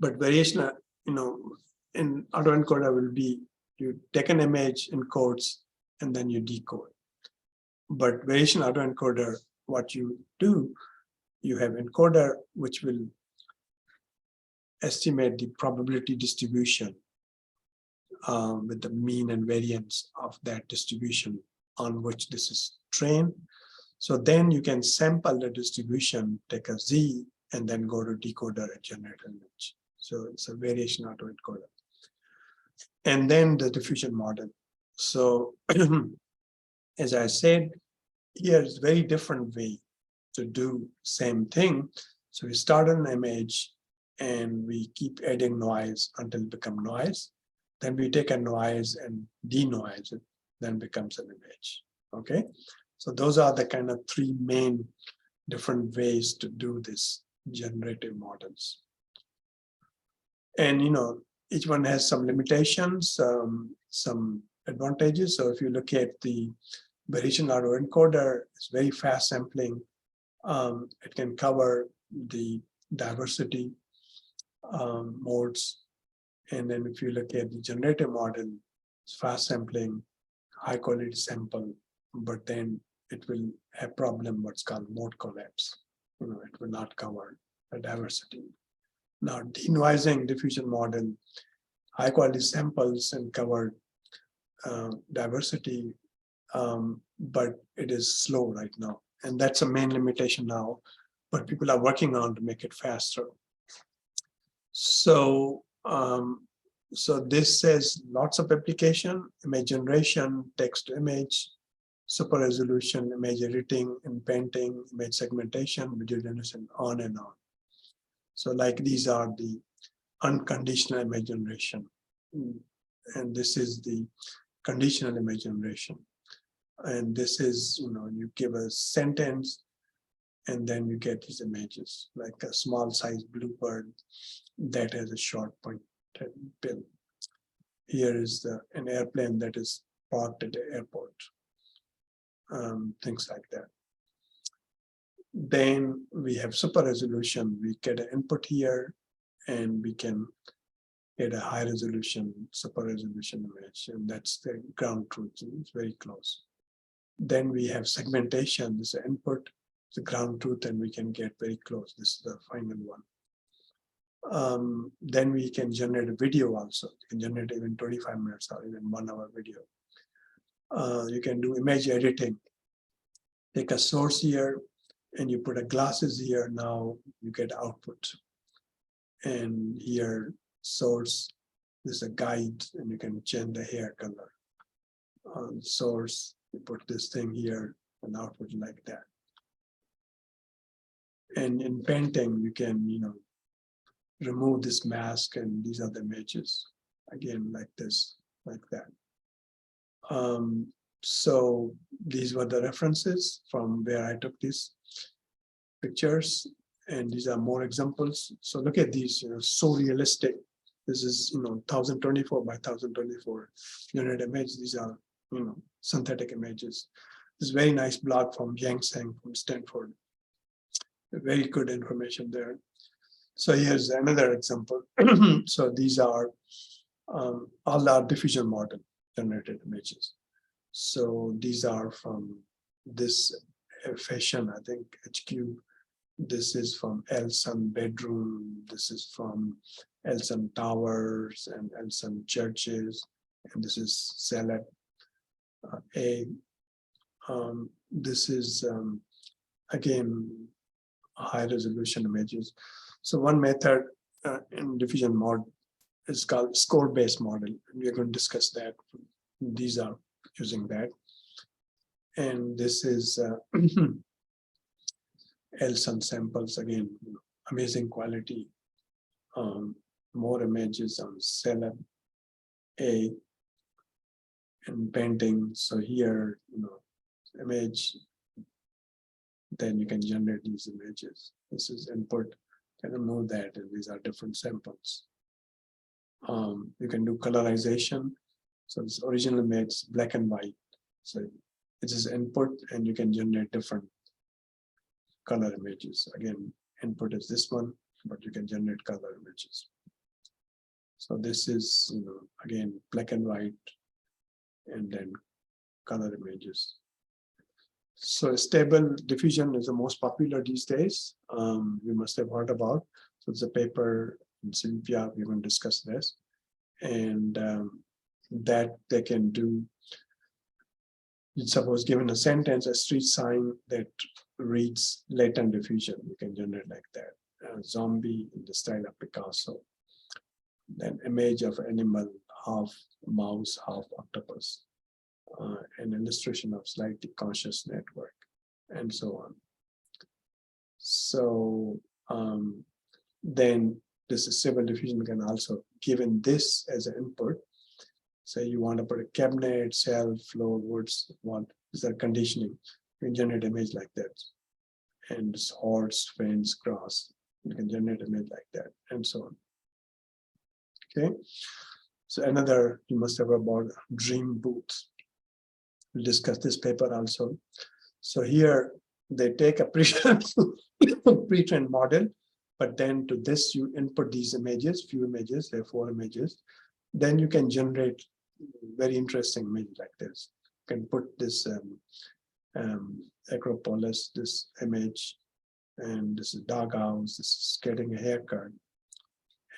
Speaker 1: variational, in autoencoder will be you take an image, encodes, and then you decode. But variational autoencoder, what you do, you have encoder, which will estimate the probability distribution with the mean and variance of that distribution on which this is trained. So then you can sample the distribution, take a Z, and then go to decoder and generate an image. So it's a variation autoencoder. And then the diffusion model. So as I said, here is a very different way to do same thing. So we start an image and we keep adding noise until it becomes noise. Then we take a noise and denoise it, then becomes an image, okay? So those are the kind of three main different ways to do this generative models. And each one has some limitations, some advantages. So if you look at the variation autoencoder, it's very fast sampling. It can cover the diversity modes. And then if you look at the generative model, it's fast sampling, high quality sample, but then it will have problem what's called mode collapse. It will not cover the diversity. Now, denoising diffusion model, high quality samples and cover diversity, but it is slow right now. And that's a main limitation now, but people are working on to make it faster. So, so this says lots of application, image generation, text to image, super resolution, image editing and painting, image segmentation, video generation, on and on. So like these are the unconditional image generation. And this is the conditional image generation. And this is, you give a sentence and then you get these images, like a small size bluebird that has a short pointed bill. Here is an airplane that is parked at the airport, things like that. Then we have super resolution. We get an input here and we can get a high resolution, super resolution image, and that's the ground truth. It's very close. Then we have segmentation. This is input, the ground truth, and we can get very close. This is the final one. Then we can generate a video also. You can generate even 25 minutes or even 1 hour video. You can do image editing. Take a source here and you put a glasses here. Now you get output. And here, source, there's a guide and you can change the hair color. On source, you put this thing here and output like that. And in painting, you can, remove this mask and these are the images. Again, like this, like that. So these were the references from where I took these pictures. And these are more examples. So look at these, so realistic. This is, 1024 by 1024 unit image. These are, synthetic images. This is very nice blog from Yang Sang from Stanford. Very good information there. So here's another example. So these are all our diffusion model generated images. So these are from this fashion, I think HQ. This is from Elson bedroom. This is from Elson towers and Elson churches. And this is Celeb A. This is again high resolution images. So one method in diffusion mod is called score-based model. We are going to discuss that. These are using that. And this is Elson samples, again, amazing quality. More images on Celeb A and painting. So here, image, then you can generate these images. This is input. Can remove that, and these are different samples. You can do colorization. So this original image black and white. So it is input, and you can generate different color images. Again, input is this one, but you can generate color images. So this is, again, black and white, and then color images. So stable diffusion is the most popular these days. You must have heard about. So it's a paper in Sylvia. We're going to discuss this, and that they can do. Suppose given a sentence, a street sign that reads latent diffusion, you can generate like that. A zombie in the style of Picasso. Then image of animal, half mouse, half octopus. An illustration of slightly conscious network, and so on. So then this is stable diffusion can also given this as an input. Say you want to put a cabinet, shelf, floor, woods, what is that conditioning? You can generate image like that. And this horse, fence, grass, you can generate image like that, and so on. Okay. So another you must have about dream booth. We'll discuss this paper also. So here they take a pre-trained model, but then to this you input these images, few images, there are 4 images. Then you can generate very interesting image like this. You can put this Acropolis, this image, and this is doghouse, this is getting a haircut.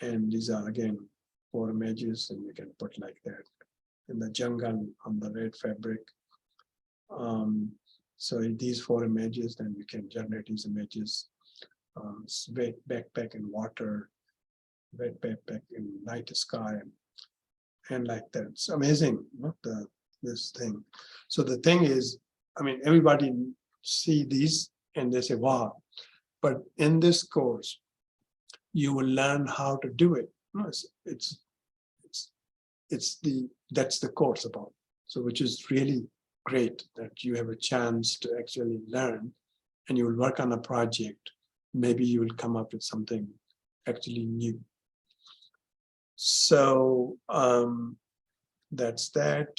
Speaker 1: And these are again 4 images, and you can put like that. In the jungle on the red fabric. So in these 4 images, then you can generate these images. Wet backpack in water, wet backpack in night sky, and like that. It's amazing, this thing. So the thing is, I mean, everybody see these and they say, wow. But in this course, you will learn how to do it. That's the course about. So which is really great that you have a chance to actually learn, and you will work on a project. Maybe you will come up with something actually new. So that's that,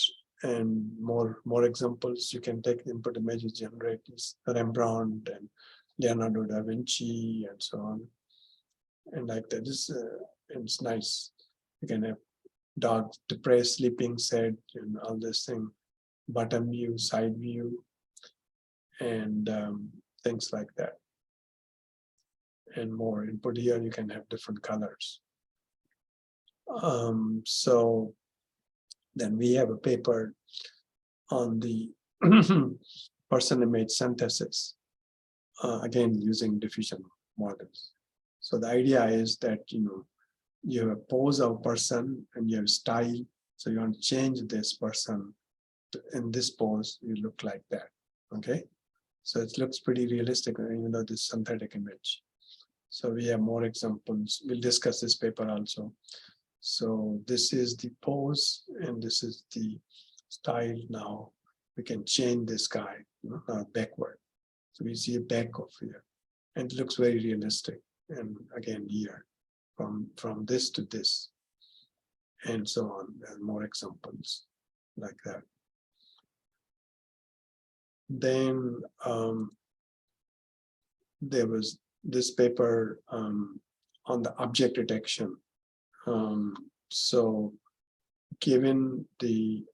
Speaker 1: and more examples. You can take input images, generate this Rembrandt and Leonardo da Vinci and so on, and like that. This it's nice. You can have dog depressed, sleeping, sad, and all this thing. Bottom view, side view, and things like that. And more input here, you can have different colors. So then we have a paper on the person image synthesis, again using diffusion models. So the idea is that you have a pose of person and you have style. So you want to change this person in this pose, you look like that. Okay, so it looks pretty realistic, even though this synthetic image. So we have more examples. We'll discuss this paper also. So this is the pose and this is the style. Now we can change this guy backward. So we see a back of here. and it looks very realistic. And again, here, from this to this, and so on. There are more examples like that. Then there was this paper on the object detection. So given the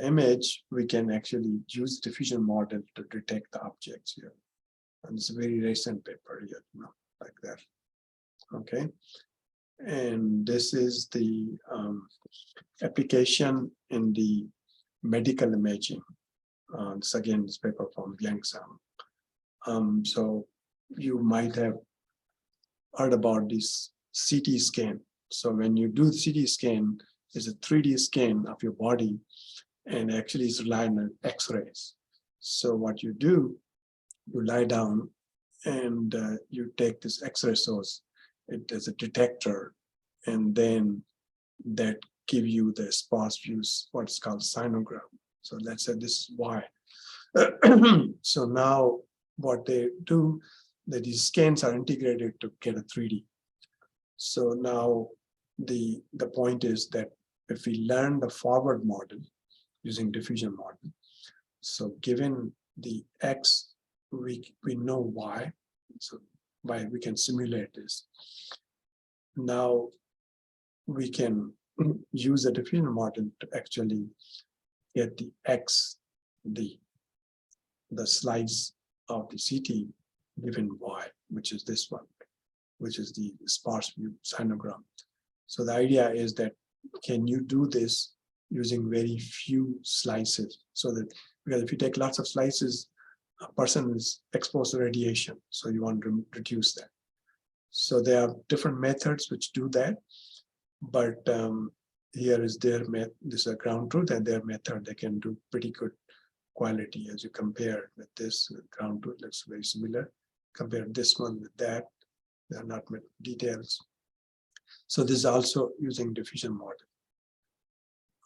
Speaker 1: image, we can actually use diffusion model to detect the objects here. And it's a very recent paper here, like that. Okay. And this is the application in the medical imaging. This again, this paper from Yang-Sang. So you might have heard about this CT scan. So when you do the CT scan, it's a 3D scan of your body, and actually it's relying on X-rays. So what you do, you lie down and you take this X-ray source. It is a detector, and then that give you the sparse views, what's called sinogram. So let's say this is Y. So now what they do, that these scans are integrated to get a 3D. So now the point is that if we learn the forward model using diffusion model, so given the X, we know Y, so by we can simulate this. Now we can use a diffusion model to actually get the X, the slice of the CT given Y, which is this one, which is the sparse view sinogram. So the idea is that can you do this using very few slices, so that, because if you take lots of slices, a person is exposed to radiation, so you want to reduce that. So there are different methods which do that, but here is their method. This is a ground truth, and their method, they can do pretty good quality as you compare with this ground truth. Looks very similar. Compare this one with that. There are not many details. So this is also using diffusion model.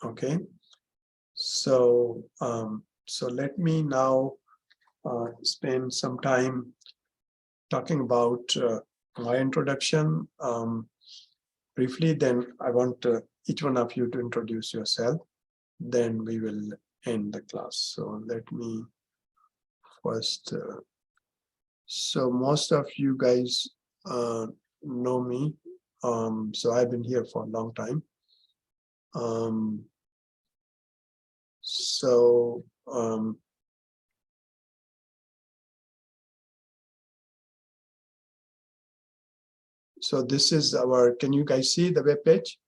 Speaker 1: Okay. So so let me now spend some time talking about my introduction briefly. Then I want each one of you to introduce yourself. Then we will end the class. So let me first. So most of you guys know me. So I've been here for a long time. So this is our, can you guys see the web page?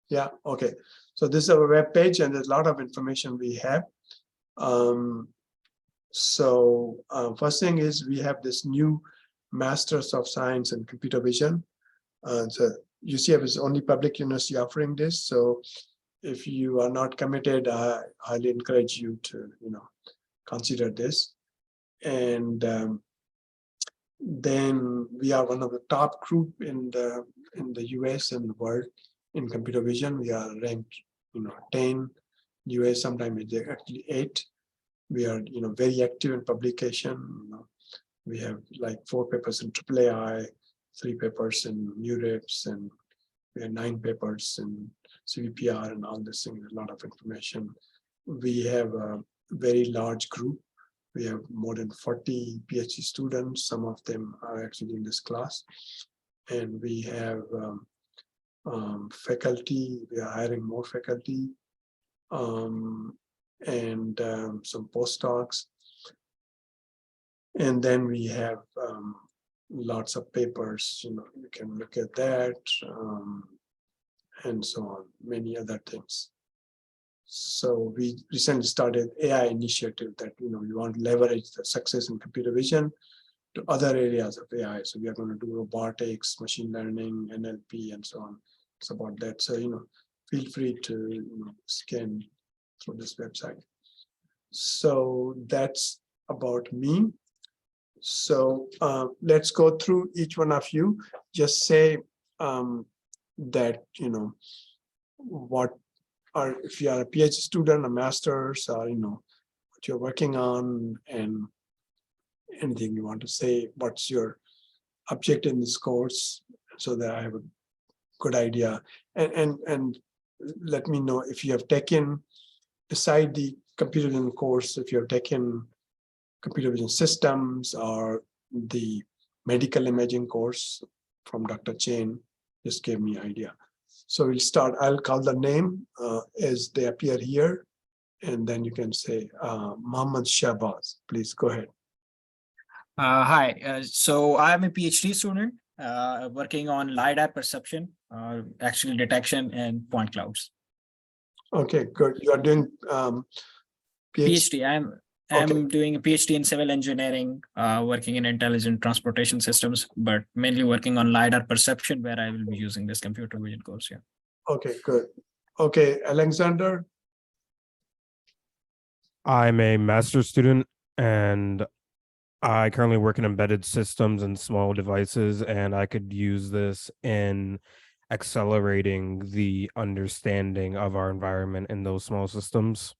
Speaker 1: Yeah, okay. So this is our web page, and there's a lot of information we have. First thing is we have this new Masters of Science in Computer Vision. So UCF is only public university offering this. So if you are not committed, I highly encourage you to, consider this. And then we are one of the top group in the US and the world in computer vision. We are ranked, 10. US sometimes it's actually 8. We are, very active in publication. We have like 4 papers in AAAI, 3 papers in NeurIPS, and we have 9 papers in CVPR and all this thing. A lot of information. We have a very large group. We have more than 40 PhD students. Some of them are actually in this class. And we have faculty. We are hiring more faculty. And some postdocs. And then we have lots of papers, you can look at that, and so on, many other things. So we recently started AI initiative that, we want to leverage the success in computer vision to other areas of AI. So we are going to do robotics, machine learning, NLP, and so on. It's about that. So, feel free to scan through this website. So that's about me. So let's go through each one of you. Just say that, what are, if you are a PhD student, a master's, or, what you're working on, and anything you want to say. What's your object in this course, so that I have a good idea. And let me know if you have taken, beside the computer vision course, if you have taken computer vision systems or the medical imaging course from Dr. Chain. Just gave me idea. So we'll start. I'll call the name as they appear here, and then you can say Mohammed Shahbaz. Please go ahead.
Speaker 6: Hi, so I'm a PhD student working on LiDAR perception, actually detection and point clouds.
Speaker 1: Okay, good. You are doing PhD.
Speaker 6: PhD, I'm doing a PhD in civil engineering, working in intelligent transportation systems, but mainly working on LiDAR perception, where I will be using this computer vision course. Yeah.
Speaker 1: Okay, good. Okay, Alexander.
Speaker 7: I'm a master's student and I currently work in embedded systems and small devices, and I could use this in accelerating the understanding of our environment in those small systems.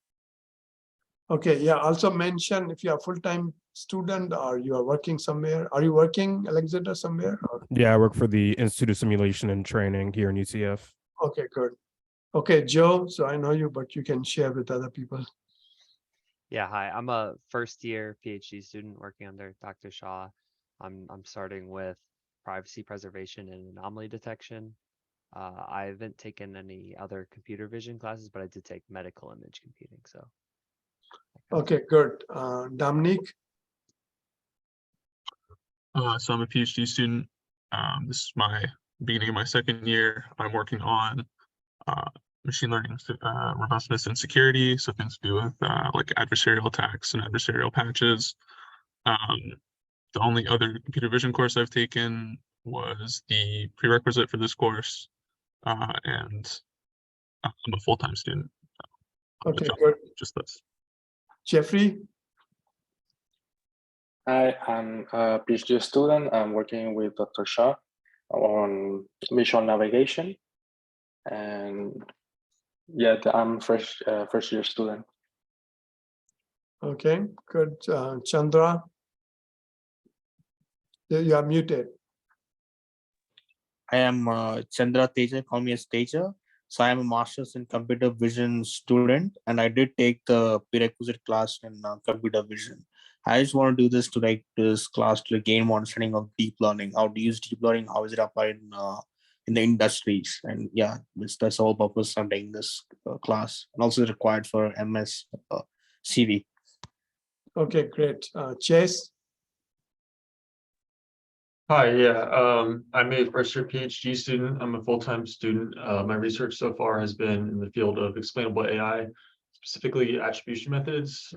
Speaker 1: Okay, yeah, also mention if you are a full-time student or you are working somewhere. Are you working, Alexander, somewhere? Or-
Speaker 7: Yeah, I work for the Institute of Simulation and Training here in UCF.
Speaker 1: Okay, good. Okay, Joe, so I know you, but you can share with other people.
Speaker 8: Yeah, hi. I'm a first year PhD student working under Dr. Shah. I'm starting with privacy preservation and anomaly detection. I haven't taken any other computer vision classes, but I did take medical image computing. So.
Speaker 1: Okay, good. Dominique.
Speaker 4: So I'm a PhD student. This is my beginning of my second year. I'm working on machine learning, robustness and security. So things to do with like adversarial attacks and adversarial patches. The only other computer vision course I've taken was the prerequisite for this course. And I'm a full-time student.
Speaker 1: Okay, good.
Speaker 4: Just this.
Speaker 1: Jeffrey.
Speaker 9: Hi, I'm a PhD student. I'm working with Dr. Shah on mission navigation, and yeah, I'm first year student.
Speaker 1: Okay, good. Chandra. You are muted.
Speaker 10: I am Chandra Teja, call me as Teja. So I am a master's in computer vision student, and I did take the prerequisite class in computer vision. I just want to do this to like this class to gain more understanding of deep learning, how to use deep learning, how is it applied in the industries, and yeah, that's the whole purpose I'm taking this class, and also required for MS CV.
Speaker 1: Okay, great. Chase.
Speaker 11: Hi, yeah, I'm a first year PhD student. I'm a full-time student. My research so far has been in the field of explainable AI, specifically attribution methods.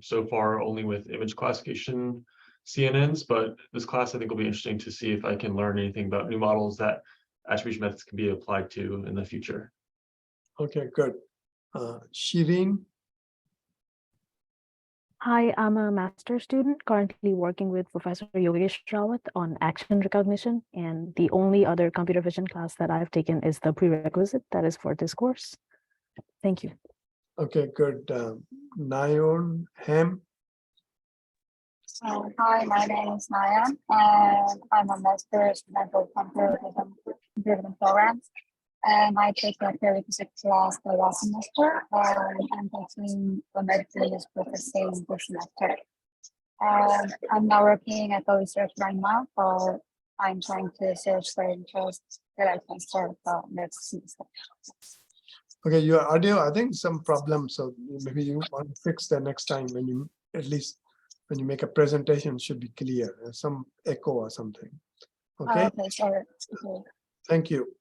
Speaker 11: So far only with image classification CNNs, but this class I think will be interesting to see if I can learn anything about new models that attribution methods can be applied to in the future.
Speaker 1: Okay, good. Shireen.
Speaker 12: Hi, I'm a master's student currently working with Professor Yogesh Rawat on action recognition, and the only other computer vision class that I've taken is the prerequisite that is for this course. Thank you.
Speaker 1: Okay, good. Nayon Ham.
Speaker 13: Hi, my name is Nayan, and I'm a master's student of computer vision programs. And I take a prerequisite class the last semester, and I'm taking the medical processing this semester. I'm now working at the research right now, so I'm trying to search for interest that I can start the next semester.
Speaker 1: Okay, your audio, I think some problem, so maybe you want to fix that next time when you, at least when you make a presentation, it should be clear. There's some echo or something. Okay.
Speaker 13: Okay, sorry. Okay.
Speaker 1: Thank you.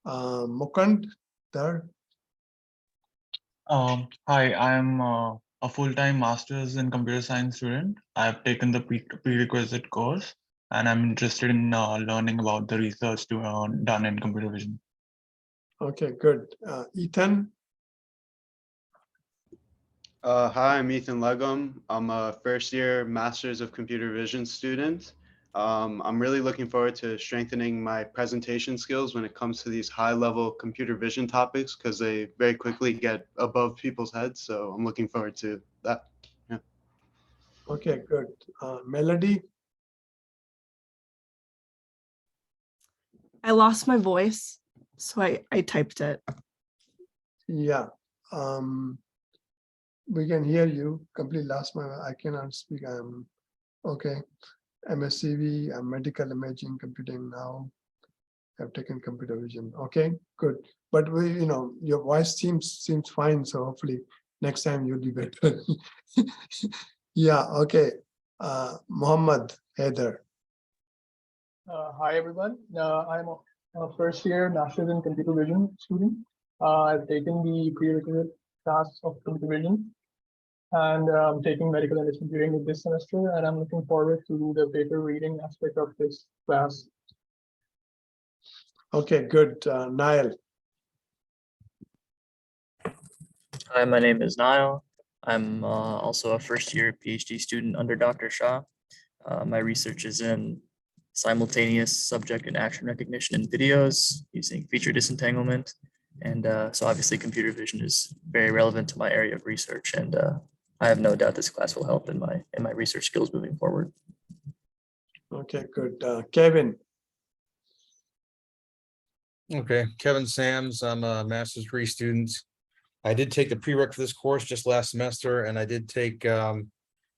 Speaker 1: Mukund, there.
Speaker 14: Hi, I'm a full-time master's in computer science student. I've taken the prerequisite course, and I'm interested in learning about the research done in computer vision.
Speaker 1: Okay, good. Ethan.
Speaker 15: Hi, I'm Ethan Legum. I'm a first year Masters of Computer Vision student. I'm really looking forward to strengthening my presentation skills when it comes to these high level computer vision topics, because they very quickly get above people's heads. So I'm looking forward to that. Yeah.
Speaker 1: Okay, good. Melody?
Speaker 16: I lost my voice, so I typed it.
Speaker 1: Yeah. We can hear you. Complete last my I cannot speak. Okay. MSCV, medical imaging, computing now. Have taken computer vision. Okay, good. But your voice seems fine. So hopefully next time you'll be better. Yeah. Okay. Muhammad Heather.
Speaker 17: Hi everyone. I'm a first year Masters in Computer Vision student. I've taken the prerequisite class of computer vision, and I'm taking medical image computing this semester, and I'm looking forward to the paper reading aspect of this class.
Speaker 1: Okay, good. Niall.
Speaker 18: Hi, my name is Niall. I'm also a first year PhD student under Dr. Shah. My research is in simultaneous subject and action recognition in videos using feature disentanglement. And so obviously computer vision is very relevant to my area of research. And I have no doubt this class will help in my research skills moving forward.
Speaker 1: Okay, good. Kevin.
Speaker 19: Okay, Kevin Sams. I'm a master's degree student. I did take the prereq for this course just last semester, and I did take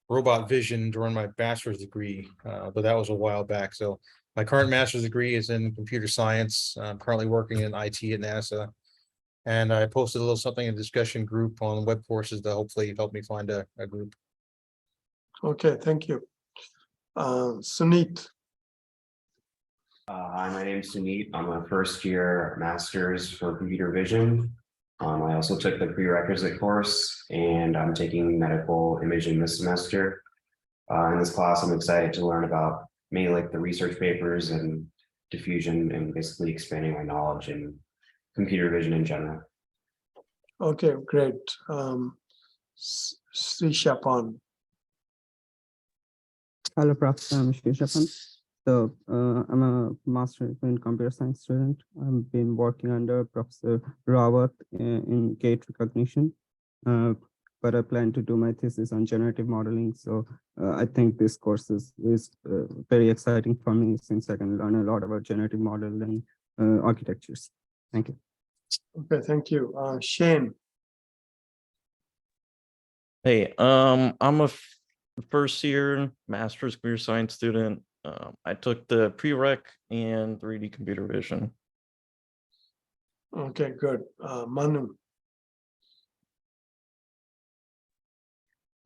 Speaker 19: robot vision during my bachelor's degree, but that was a while back. So my current master's degree is in computer science. I'm currently working in IT at NASA. And I posted a little something in the discussion group on web courses to hopefully help me find a group.
Speaker 1: Okay, thank you. Suneet.
Speaker 20: Hi, my name is Suneet. I'm a first year master's for computer vision. I also took the prerequisite course, and I'm taking medical imaging this semester. In this class, I'm excited to learn about mainly like the research papers and diffusion, and basically expanding my knowledge in computer vision in general.
Speaker 1: Okay, great. Sri Shapan.
Speaker 21: Hello, Professor. I'm Sri Shapan. So I'm a master in computer science student. I've been working under Professor Rawat in gait recognition, but I plan to do my thesis on generative modeling. So I think this course is very exciting for me, since I can learn a lot about generative modeling architectures. Thank you.
Speaker 1: Okay, thank you. Shane.
Speaker 22: Hey, I'm a first year master's computer science student. I took the prereq in 3D computer vision.
Speaker 1: Okay, good. Manu.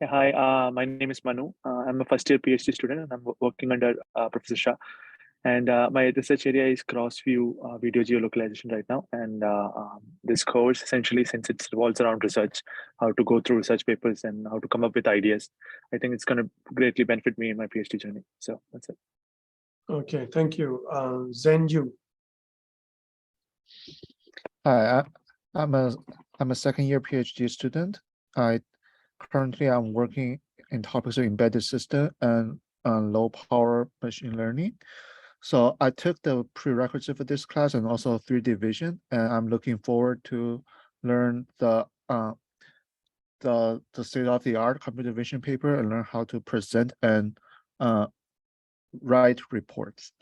Speaker 23: Hi, my name is Manu. I'm a first year PhD student, and I'm working under Professor Shah. And my research area is cross-view video geolocalization right now. And this course, essentially, since it revolves around research, how to go through research papers and how to come up with ideas, I think it's going to greatly benefit me in my PhD journey. So that's it.
Speaker 1: Okay, thank you. Zenju.
Speaker 5: Hi, I'm a second year PhD student. Currently I'm working in topics of embedded system and low power machine learning. So I took the prerequisite for this class and also 3D vision, and I'm looking forward to learn the state-of-the-art computer vision paper and learn how to present and write reports.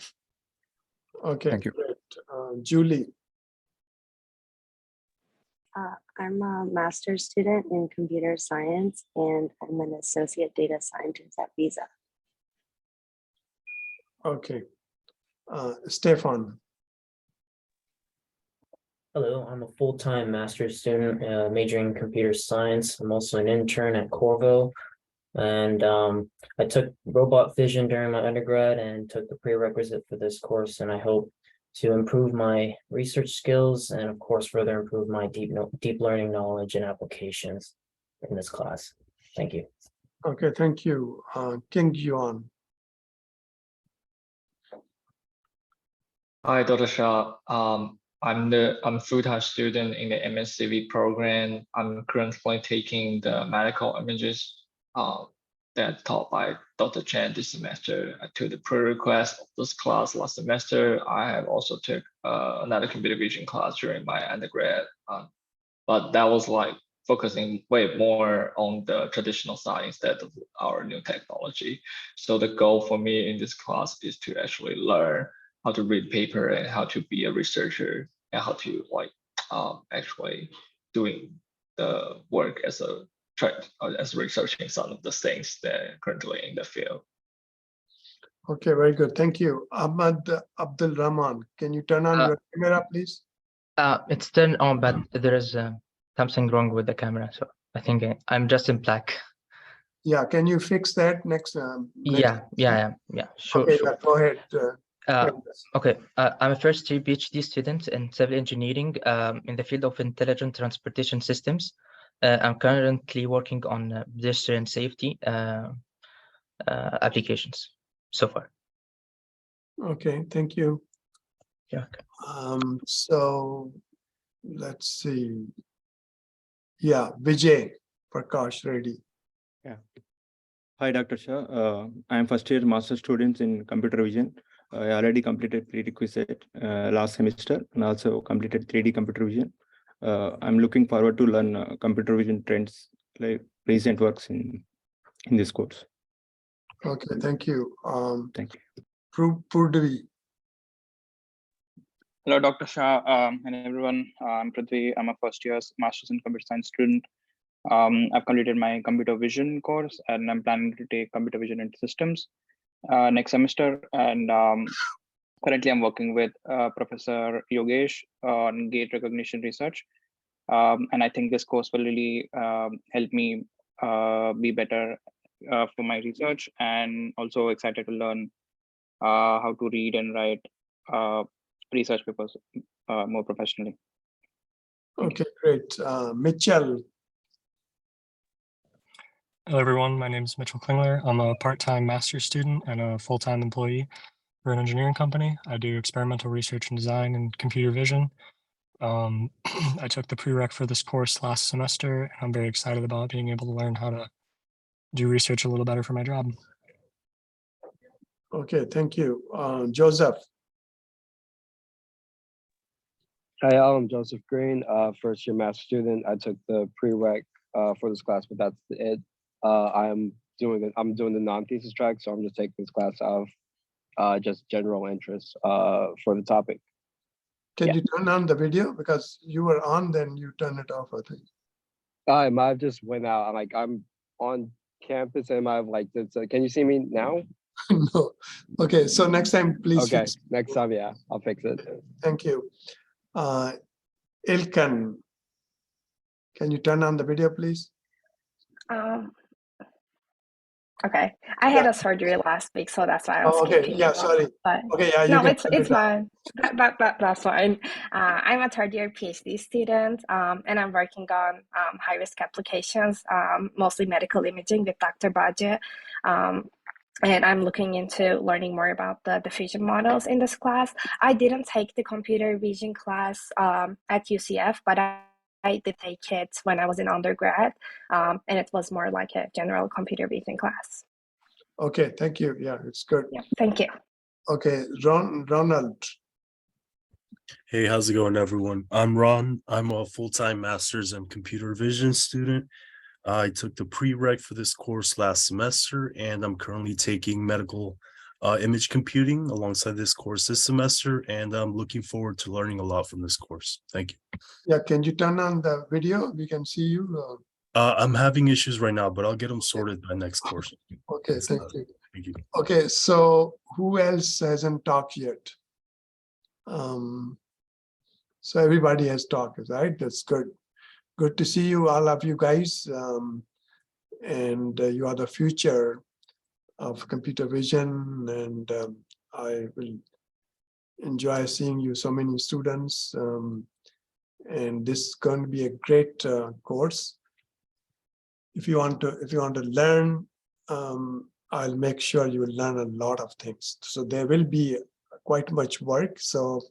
Speaker 1: Okay,
Speaker 5: thank you.
Speaker 1: Great. Julie.
Speaker 24: I'm a master's student in computer science, and I'm an associate data scientist at Visa.
Speaker 1: Okay. Stefan.
Speaker 25: Hello, I'm a full-time master's student majoring in computer science. I'm also an intern at Corvo. And I took robot vision during my undergrad and took the prerequisite for this course. And I hope to improve my research skills and, of course, further improve my deep learning knowledge and applications in this class. Thank you.
Speaker 1: Okay, thank you. King Yuan.
Speaker 3: Hi, Dr. Shah. I'm a full-time student in the MSCV program. I'm currently taking the medical images that taught by Dr. Chen this semester. I took the pre-request of this class last semester. I have also took another computer vision class during my undergrad, but that was like focusing way more on the traditional science instead of our new technology. So the goal for me in this class is to actually learn how to read paper and how to be a researcher and how to like actually doing the work as researching some of the things that are currently in the field.
Speaker 1: Okay, very good. Thank you. Ahmad Abdul Rahman, can you turn on your camera, please?
Speaker 2: It's turned on, but there is something wrong with the camera. So I think I'm just in black.
Speaker 1: Yeah, can you fix that next?
Speaker 2: Yeah. Sure,
Speaker 1: Okay,
Speaker 2: sure.
Speaker 1: go ahead.
Speaker 2: Okay, I'm a first-year PhD student in civil engineering in the field of intelligent transportation systems. I'm currently working on pedestrian safety applications so far.
Speaker 1: Okay, thank you.
Speaker 2: Yeah.
Speaker 1: So let's see. Yeah, Vijay Prakash Reddy.
Speaker 4: Yeah. Hi, Dr. Shah. I'm first year master student in computer vision. I already completed prerequisite last semester and also completed 3D computer vision. I'm looking forward to learn computer vision trends like recent works in this course.
Speaker 1: Okay, thank you.
Speaker 4: Thank you.
Speaker 1: Purdevi.
Speaker 6: Hello, Dr. Shah and everyone. I'm Prithvi. I'm a first year master's in computer science student. I've completed my computer vision course and I'm planning to take computer vision into systems next semester. And currently I'm working with Professor Yogesh on gait recognition research. And I think this course will really help me be better for my research, and also excited to learn how to read and write research papers more professionally.
Speaker 1: Okay, great. Mitchell.
Speaker 7: Hello, everyone. My name is Mitchell Klingler. I'm a part-time master's student and a full-time employee for an engineering company. I do experimental research and design and computer vision. I took the prereq for this course last semester, and I'm very excited about being able to learn how to do research a little better for my job.
Speaker 1: Okay, thank you. Joseph.
Speaker 8: Hi, I'm Joseph Green, first year master student. I took the prereq for this class, but that's it. I'm doing the non-thesis track, so I'm just taking this class out of just general interest for the topic.
Speaker 1: Can you turn on the video? Because you were on, then you turn it off, I think.
Speaker 8: I might have just went out. I'm on campus and I have like, can you see me now?
Speaker 1: No. Okay, so next time, please
Speaker 8: Okay,
Speaker 1: fix.
Speaker 8: next time, yeah, I'll fix it.
Speaker 1: Thank you. Ilkan, can you turn on the video, please?
Speaker 26: Okay, I had a surgery last week, so that's why I was
Speaker 1: okay,
Speaker 26: keeping
Speaker 1: yeah,
Speaker 26: it
Speaker 1: sorry.
Speaker 26: off, but
Speaker 1: Okay, yeah, you
Speaker 26: no,
Speaker 1: can
Speaker 26: it's
Speaker 1: turn it on.
Speaker 26: fine. That's fine. I'm a third year PhD student, and I'm working on high risk applications, mostly medical imaging with Dr. Baje. And I'm looking into learning more about the diffusion models in this class. I didn't take the computer vision class at UCF, but I did take it when I was in undergrad, and it was more like a general computer vision class.
Speaker 1: Okay, thank you. Yeah, it's good.
Speaker 26: Yeah, thank you.
Speaker 1: Okay, Ronald.
Speaker 27: Hey, how's it going, everyone? I'm Ron. I'm a full-time master's in computer vision student. I took the prereq for this course last semester, and I'm currently taking medical image computing alongside this course this semester, and I'm looking forward to learning a lot from this course. Thank you.
Speaker 1: Yeah, can you turn on the video? We can see you.
Speaker 27: I'm having issues right now, but I'll get them sorted by next course.
Speaker 1: Okay, thank you.
Speaker 27: Thank you.
Speaker 1: Okay, so who else hasn't talked yet? So everybody has talked, right? That's good. Good to see you, all of you guys. And you are the future of computer vision, and I will enjoy seeing you, so many students. And this is going to be a great course. If you want to learn, I'll make sure you will learn a lot of things. So there will be quite much work. So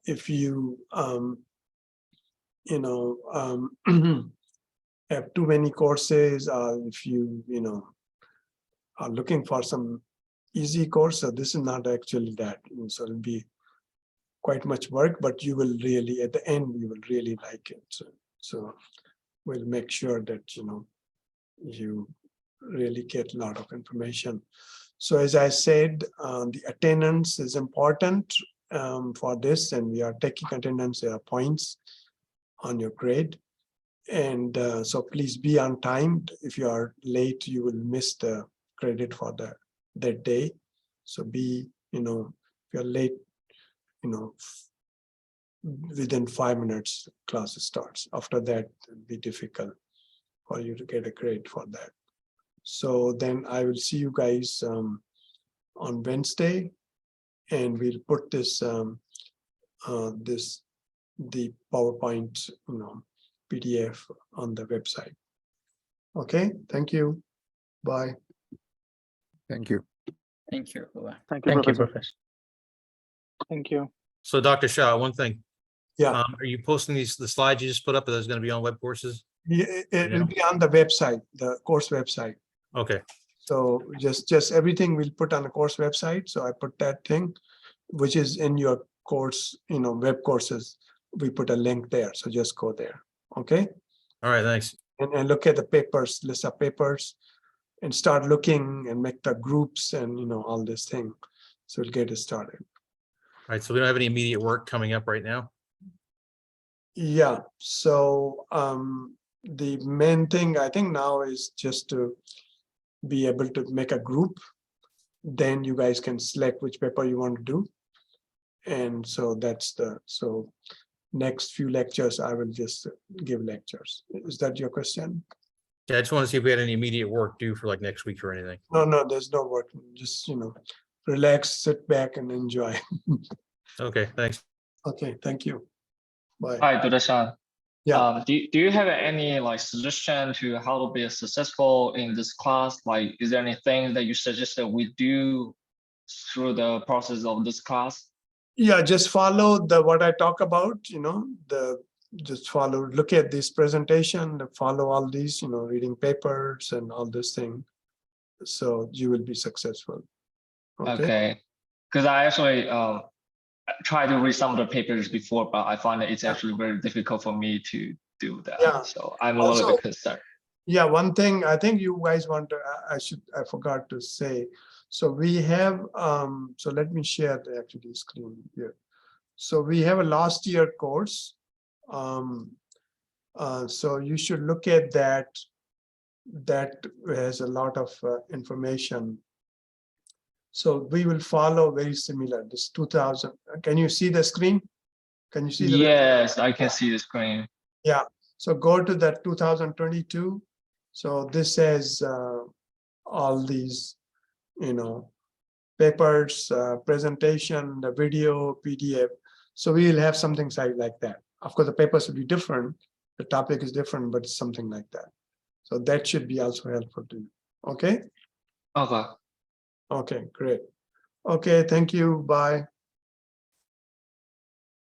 Speaker 1: if you have too many courses, if you are looking for some easy course, so this is not actually that. So it'll be quite much work, but you will really, at the end, you will really like it. So we'll make sure that, you really get a lot of information. So as I said, the attendance is important for this, and we are taking attendance. There are points on your grade. And so please be on time. If you are late, you will miss the credit for that day. So be, if you're late, within 5 minutes, class starts. After that, it'll be difficult for you to get a grade for that. So then I will see you guys on Wednesday, and we'll put this the PowerPoint PDF on the website. Okay, thank you. Bye.
Speaker 5: Thank you.
Speaker 22: Thank you. Bye-bye.
Speaker 23: Thank you,
Speaker 2: Thank you,
Speaker 23: Professor.
Speaker 2: Professor.
Speaker 23: Thank you.
Speaker 19: So Dr. Shah, one thing.
Speaker 1: Yeah.
Speaker 19: Are you posting the slides you just put up? Are those going to be on web courses?
Speaker 1: Yeah, it will be on the website, the course website.
Speaker 19: Okay.
Speaker 1: So just everything we'll put on the course website. So I put that thing, which is in your course, web courses. We put a link there. So just go there. Okay.
Speaker 19: All right. Thanks.
Speaker 1: And look at the papers, list of papers, and start looking and make the groups and all this thing. So we'll get it started.
Speaker 19: All right. So we don't have any immediate work coming up right now.
Speaker 1: Yeah. So the main thing I think now is just to be able to make a group. Then you guys can select which paper you want to do. And so so next few lectures, I will just give lectures. Is that your question?
Speaker 19: Yeah, I just want to see if we had any immediate work due for like next week or anything.
Speaker 1: No, there's no work. Just, relax, sit back and enjoy.
Speaker 19: Okay, thanks.
Speaker 1: Okay, thank you. Bye.
Speaker 3: Hi, Dr. Shah.
Speaker 1: Yeah.
Speaker 3: Do you have any suggestion to how to be successful in this class? Like, is there anything that you suggest that we do through the process of this class?
Speaker 1: Yeah, just follow what I talk about, just follow, look at this presentation, follow all these, reading papers and all this thing. So you will be successful.
Speaker 3: Okay. Because I actually tried to read some of the papers before, but I find that it's actually very difficult for me to do that.
Speaker 1: Yeah.
Speaker 3: So I'm a little bit concerned.
Speaker 1: Yeah, one thing I think you guys want to, I forgot to say. So we have, so let me share the actually screen here. So we have a last year course. So you should look at that. That has a lot of information. So we will follow very similar, this 2000. Can you see the screen? Can you see the?
Speaker 3: Yes, I can see the screen.
Speaker 1: Yeah, so go to that 2022. So this has all these, papers, presentation, the video, PDF. So we will have something like that. Of course, the papers will be different. The topic is different, but it's something like that. So that should be also helpful to you. Okay.
Speaker 3: Okay.
Speaker 1: Okay, great. Okay, thank you. Bye.